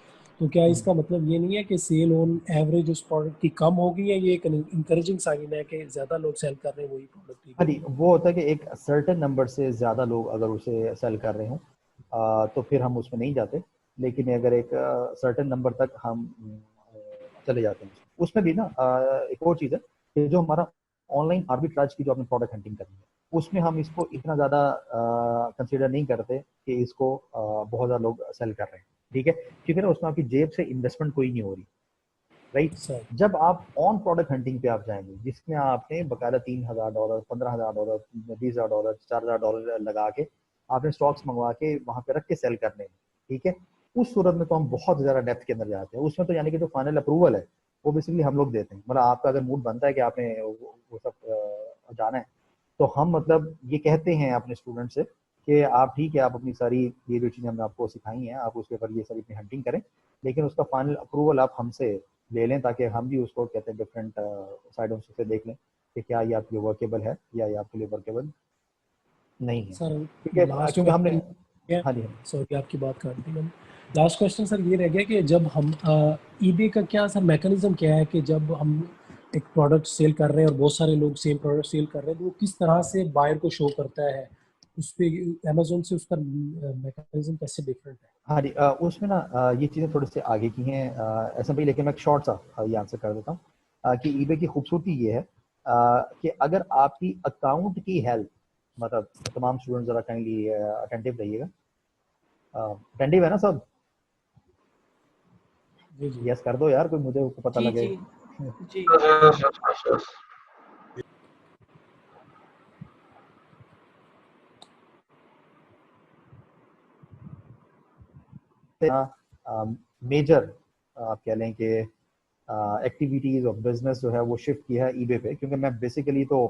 तो क्या इसका मतलब ये नहीं है कि सेल ऑन एवरेज उस प्रोडक्ट की कम होगी, या ये एक इंकरेजिंग साइन है कि ज़्यादा लोग सेल कर रहे हैं वही प्रोडक्ट? हाँ जी, वो होता है कि एक सर्टेन नंबर से ज़्यादा लोग अगर उसे सेल कर रहे हों तो फिर हम उसमें नहीं जाते। लेकिन अगर एक सर्टेन नंबर तक हम चले जाते हैं उसमें भी ना एक और चीज़ है कि जो हमारा ऑनलाइन आर्बिट्राज की जो आपने प्रोडक्ट हंटिंग करनी है उसमें हम इसको इतना ज़्यादा कंसिडर नहीं करते कि इसको बहुत ज़्यादा लोग सेल कर रहे हैं, ठीक है। क्योंकि ना उसमें आपकी जेब से इन्वेस्टमेंट कोई नहीं हो रही, राइट। जब आप ऑन प्रोडक्ट हंटिंग पे आप जाएंगे जिसमें आपने बकायदा $3000, $15000, $20000, $4000 लगा के आपने स्टॉक्स मंगवा के वहां पे रख के सेल करने हैं, ठीक है, उस सूरत में तो हम बहुत ज्यादा डेप्थ के अंदर जाते हैं। उसमें तो यानी कि जो फाइनल अप्रूवल है वो बेसिकली हम लोग देते हैं। मतलब आपका अगर मूड बनता है कि आपने वो सब जाना है, तो हम मतलब ये कहते हैं अपने स्टूडेंट से कि आप ठीक है, आप अपनी सारी ये जो चीज़ें हमने आपको सिखाई हैं आप उसके ऊपर ये सारी अपनी हंटिंग करें, लेकिन उसका फाइनल अप्रूवल आप हमसे ले लें, ताकि हम भी उसको कहते हैं डिफरेंट साइडों से देख लें कि क्या ये आपके लिए वर्केबल है या ये आपके लिए वर्केबल नहीं है, सर ठीक है, लास्ट क्योंकि हमने, क्वेश्चन, हाँ जी हाँ सॉरी आपकी बात काट दी मैंने। लास्ट क्वेश्चन सर ये रह गया कि जब हम ईबे का क्या सर मैकेनिज्म क्या है कि जब हम एक प्रोडक्ट सेल कर रहे हैं और बहुत सारे लोग सेम प्रोडक्ट सेल कर रहे हैं, तो वो किस तरह से बायर को शो करता है उस पे अमेजोन से, उसका मैकेनिज्म कैसे डिफरेंट है? हाँ जी, उसमें ना ये चीज़ें थोड़ी सी आगे की हैं ऐसा भाई, लेकिन मैं एक शॉर्ट सा ये आंसर कर देता हूँ कि ईबे की खूबसूरती ये है कि अगर आपकी अकाउंट की हेल्थ, मतलब तमाम स्टूडेंट ज़रा काइंडली अटेंटिव रहिएगा, अटेंटिव है ना सब? जी जी यस कर दो यार, कोई मुझे को पता जी लगे। जी जी Yes, yes, yes, yes. Major आप कह लें कि एक्टिविटीज ऑफ बिजनेस जो है वो शिफ्ट किया है ईबे पे, क्योंकि मैं बेसिकली तो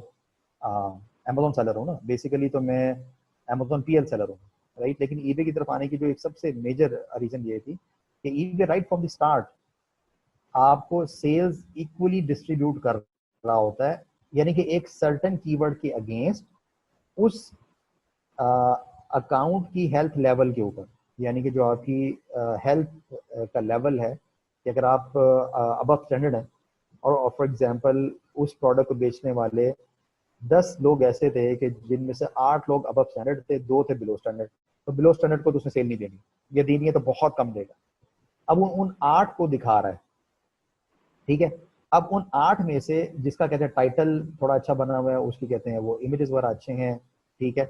अमेजोन सेलर हूँ ना, बेसिकली तो मैं अमेजोन पीएल सेलर हूँ, राइट। लेकिन ईबे की तरफ आने की जो एक सबसे मेजर रीजन ये थी कि eBay right from the start आपको सेल्स इक्वली डिस्ट्रीब्यूट कर रहा होता है, यानी कि एक सर्टेन कीवर्ड के अगेंस्ट उस अकाउंट की हेल्थ लेवल के ऊपर, यानी कि जो आपकी हेल्थ का लेवल है कि अगर आप अबव स्टैंडर्ड हैं, और फॉर एग्जांपल उस प्रोडक्ट को बेचने वाले 10 लोग ऐसे थे कि जिनमें से 8 लोग अबव स्टैंडर्ड थे, 2 थे बिलो स्टैंडर्ड, तो बिलो स्टैंडर्ड को तो उसने सेल नहीं देनी, या देनी है तो बहुत कम देगा। अब वो उन 8 को दिखा रहा है, ठीक है। अब उन 8 में से जिसका कहते हैं टाइटल थोड़ा अच्छा बना हुआ है, उसकी कहते हैं वो इमेजेस वगैरह अच्छे हैं, ठीक है,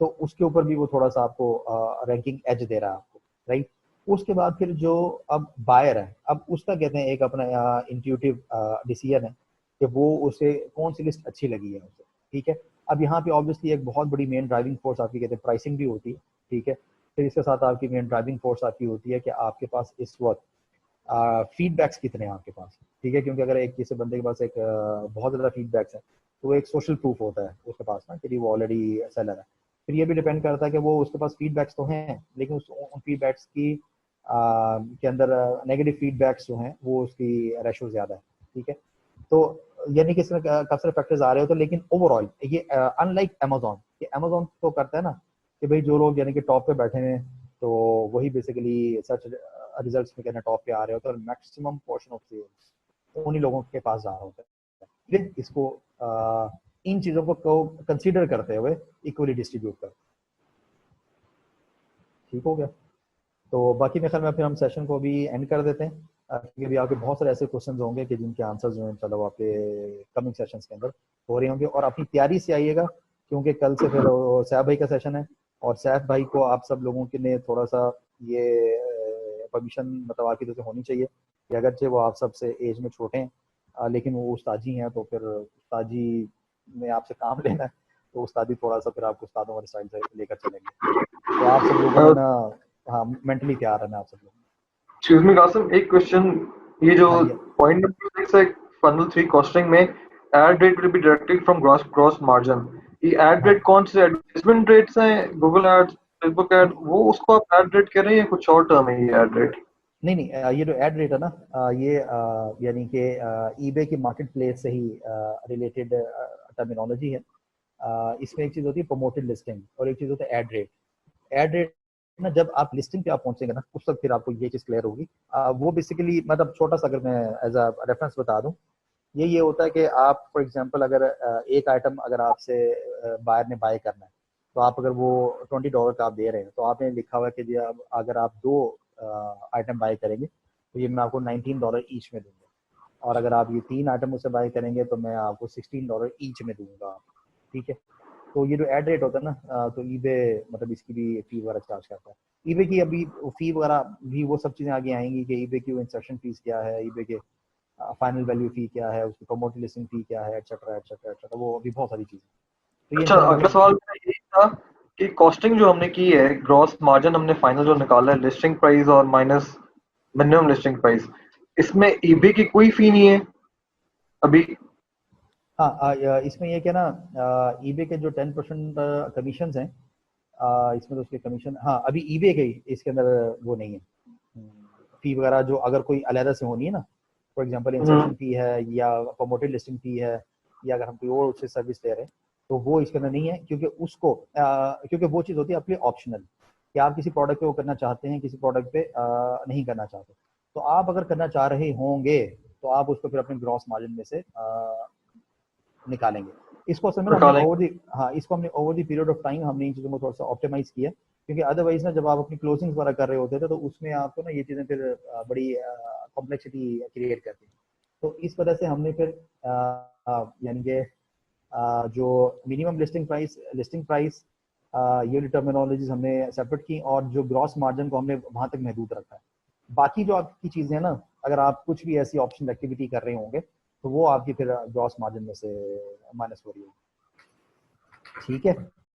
तो उसके ऊपर भी वो थोड़ा सा आपको रैंकिंग एज दे रहा है आपको, राइट। उसके बाद फिर जो अब बायर है, अब उसका कहते हैं एक अपना इंट्यूटिव डिसीजन है कि वो उसे कौन सी लिस्ट अच्छी लगी है उसे, ठीक है। अब यहाँ पे ऑब्वियसली एक बहुत बड़ी मेन ड्राइविंग फोर्स आपकी कहते हैं प्राइसिंग भी होती है, ठीक है। फिर इसके साथ आपकी मेन ड्राइविंग फोर्स आपकी होती है कि आपके पास इस वक्त फीडबैक्स कितने हैं आपके पास, ठीक है, क्योंकि अगर एक किसी बंदे के पास एक बहुत ज़्यादा फीडबैक्स है तो वो एक सोशल प्रूफ होता है उसके पास ना कि वो ऑलरेडी सेलर है। फिर ये भी डिपेंड करता है कि वो उसके पास फीडबैक्स तो हैं, लेकिन उन फीडबैक्स की के अंदर नेगेटिव फीडबैक्स जो हैं वो उसकी रेशो ज़्यादा है, ठीक है। तो यानी कि इसमें काफ़ी सारे फैक्टर्स आ रहे होते हैं, लेकिन ओवरऑल ये अनलाइक अमेजोन, कि अमेजोन तो करता है ना कि भाई जो लोग यानी कि टॉप पे बैठे हैं तो वही बेसिकली सर्च रिजल्ट्स में कहना टॉप पे आ रहे होते हैं, और मैक्सिमम पोर्शन ऑफ सेल्स उन्हीं लोगों के पास जा रहा होता है। फिर इसको इन चीज़ों को कंसीडर करते हुए इक्वली डिस्ट्रीब्यूट कर, ठीक हो गया। तो बाकी मेरे ख्याल में फिर हम सेशन को अभी एंड कर देते हैं, क्योंकि अभी आपके बहुत सारे ऐसे क्वेश्चन होंगे कि जिनके आंसर्स जो हैं चलो आपके कमिंग सेशंस के अंदर हो रहे होंगे, और अपनी तैयारी से आइएगा, क्योंकि कल से फिर सैफ भाई का सेशन है, और सैफ भाई को आप सब लोगों के लिए थोड़ा सा ये परमिशन मतलब आपकी तरफ से होनी चाहिए कि अगरचे वो आप सबसे एज में छोटे हैं, लेकिन वो उस्ताजी हैं, तो फिर उस्ताजी में आपसे काम लेना है, तो उस्तादी थोड़ा सा फिर आपको उस्तादों वाले स्टाइल से लेकर चलेंगे, तो आप सब लोगों ने ना हाँ मेंटली तैयार रहना आप सब लोग। Excuse me, कासिम, एक क्वेश्चन, ये जो हाँ जी पॉइंट नंबर 6 है फनल 3 कॉस्टिंग में, ad rate will be directed from gross margin, ये एड हाँ रेट कौन से एडवर्टाइजमेंट रेट्स हैं, गूगल एड्स, फेसबुक एड, वो उसको आप एड रेट कह रहे हैं या कुछ और टर्म है ये एड रेट? नहीं नहीं, ये जो एड रेट है ना ये यानी कि ईबे की मार्केट प्लेस से ही रिलेटेड टर्मिनोलॉजी है। इसमें एक चीज़ होती है प्रमोटेड लिस्टिंग और एक चीज़ होता है एड रेट। एड रेट ना जब आप लिस्टिंग पे आप पहुंचेंगे ना उस वक्त फिर आपको ये चीज़ क्लियर होगी। वो बेसिकली मतलब छोटा सा अगर मैं एज अ रेफरेंस बता दूं, ये होता है कि आप फॉर एग्जांपल अगर एक आइटम अगर आपसे बायर ने बाय करना है, तो आप अगर वो $20 का आप दे रहे हैं, तो आपने लिखा हुआ है कि जी अगर आप 2 आइटम बाय करेंगे तो ये मैं आपको $19 ईच में दूंगा, और अगर आप ये 3 आइटम मुझसे बाय करेंगे तो मैं आपको $16 ईच में दूंगा, ठीक है। तो ये जो एड रेट होता है ना तो ईबे मतलब इसकी भी फी वगैरह चार्ज करता है। ईबे की अभी फी वगैरह भी वो सब चीज़ें आगे आएंगी कि ईबे की इंसर्शन फीस क्या है, ईबे के फाइनल वैल्यू फी क्या है, उसकी प्रमोटेड लिस्टिंग फी क्या है, एटसेट्रा एटसेट्रा एटसेट्रा, वो अभी बहुत सारी चीज़ें। तो ये अच्छा, अगला इंशाल्लाह सवाल मेरा यही था कि कॉस्टिंग जो हमने की है, ग्रॉस मार्जिन हमने फाइनल जो निकाला है लिस्टिंग प्राइस और माइनस मिनिमम लिस्टिंग प्राइस, इसमें ईबे की कोई फी नहीं है अभी? हाँ, इसमें ये क्या ना, ईबे के जो 10% कमीशन हैं, इसमें तो उसके कमीशन, हाँ अभी ईबे के इसके अंदर वो नहीं है फी वगैरह, जो अगर कोई अलहदा से होनी है ना, फॉर एग्जांपल इंसर्शन फी है या प्रमोटेड लिस्टिंग फी है, या अगर हम कोई और उससे सर्विस ले रहे हैं तो वो इसके अंदर नहीं है, क्योंकि उसको क्योंकि वो चीज़ होती है अपनी ऑप्शनल, कि आप किसी प्रोडक्ट पे वो करना चाहते हैं, किसी प्रोडक्ट पे नहीं करना चाहते। तो आप अगर करना चाह रहे होंगे तो आप उसको फिर अपने ग्रॉस मार्जिन में से निकालेंगे। इसको असल में हमने ओवर दी, हाँ इसको हमने over the period of time हमने इन चीज़ों को थोड़ा सा ऑप्टिमाइज किया, क्योंकि अदरवाइज ना जब आप अपनी क्लोजिंग वगैरह कर रहे होते थे तो उसमें आपको ना ये चीज़ें फिर बड़ी कॉम्प्लेक्सिटी क्रिएट करती हैं। तो इस वजह से हमने फिर यानी कि जो मिनिमम लिस्टिंग प्राइस ये टर्मिनोलॉजीज हमने सेपरेट की, और जो ग्रॉस मार्जिन को हमने वहाँ तक महदूद रखा है। बाकी जो आपकी चीज़ें हैं ना, अगर आप कुछ भी ऐसी ऑप्शन एक्टिविटी कर रहे होंगे तो वो आपकी फिर ग्रॉस मार्जिन में से माइनस हो रही है। ठीक है।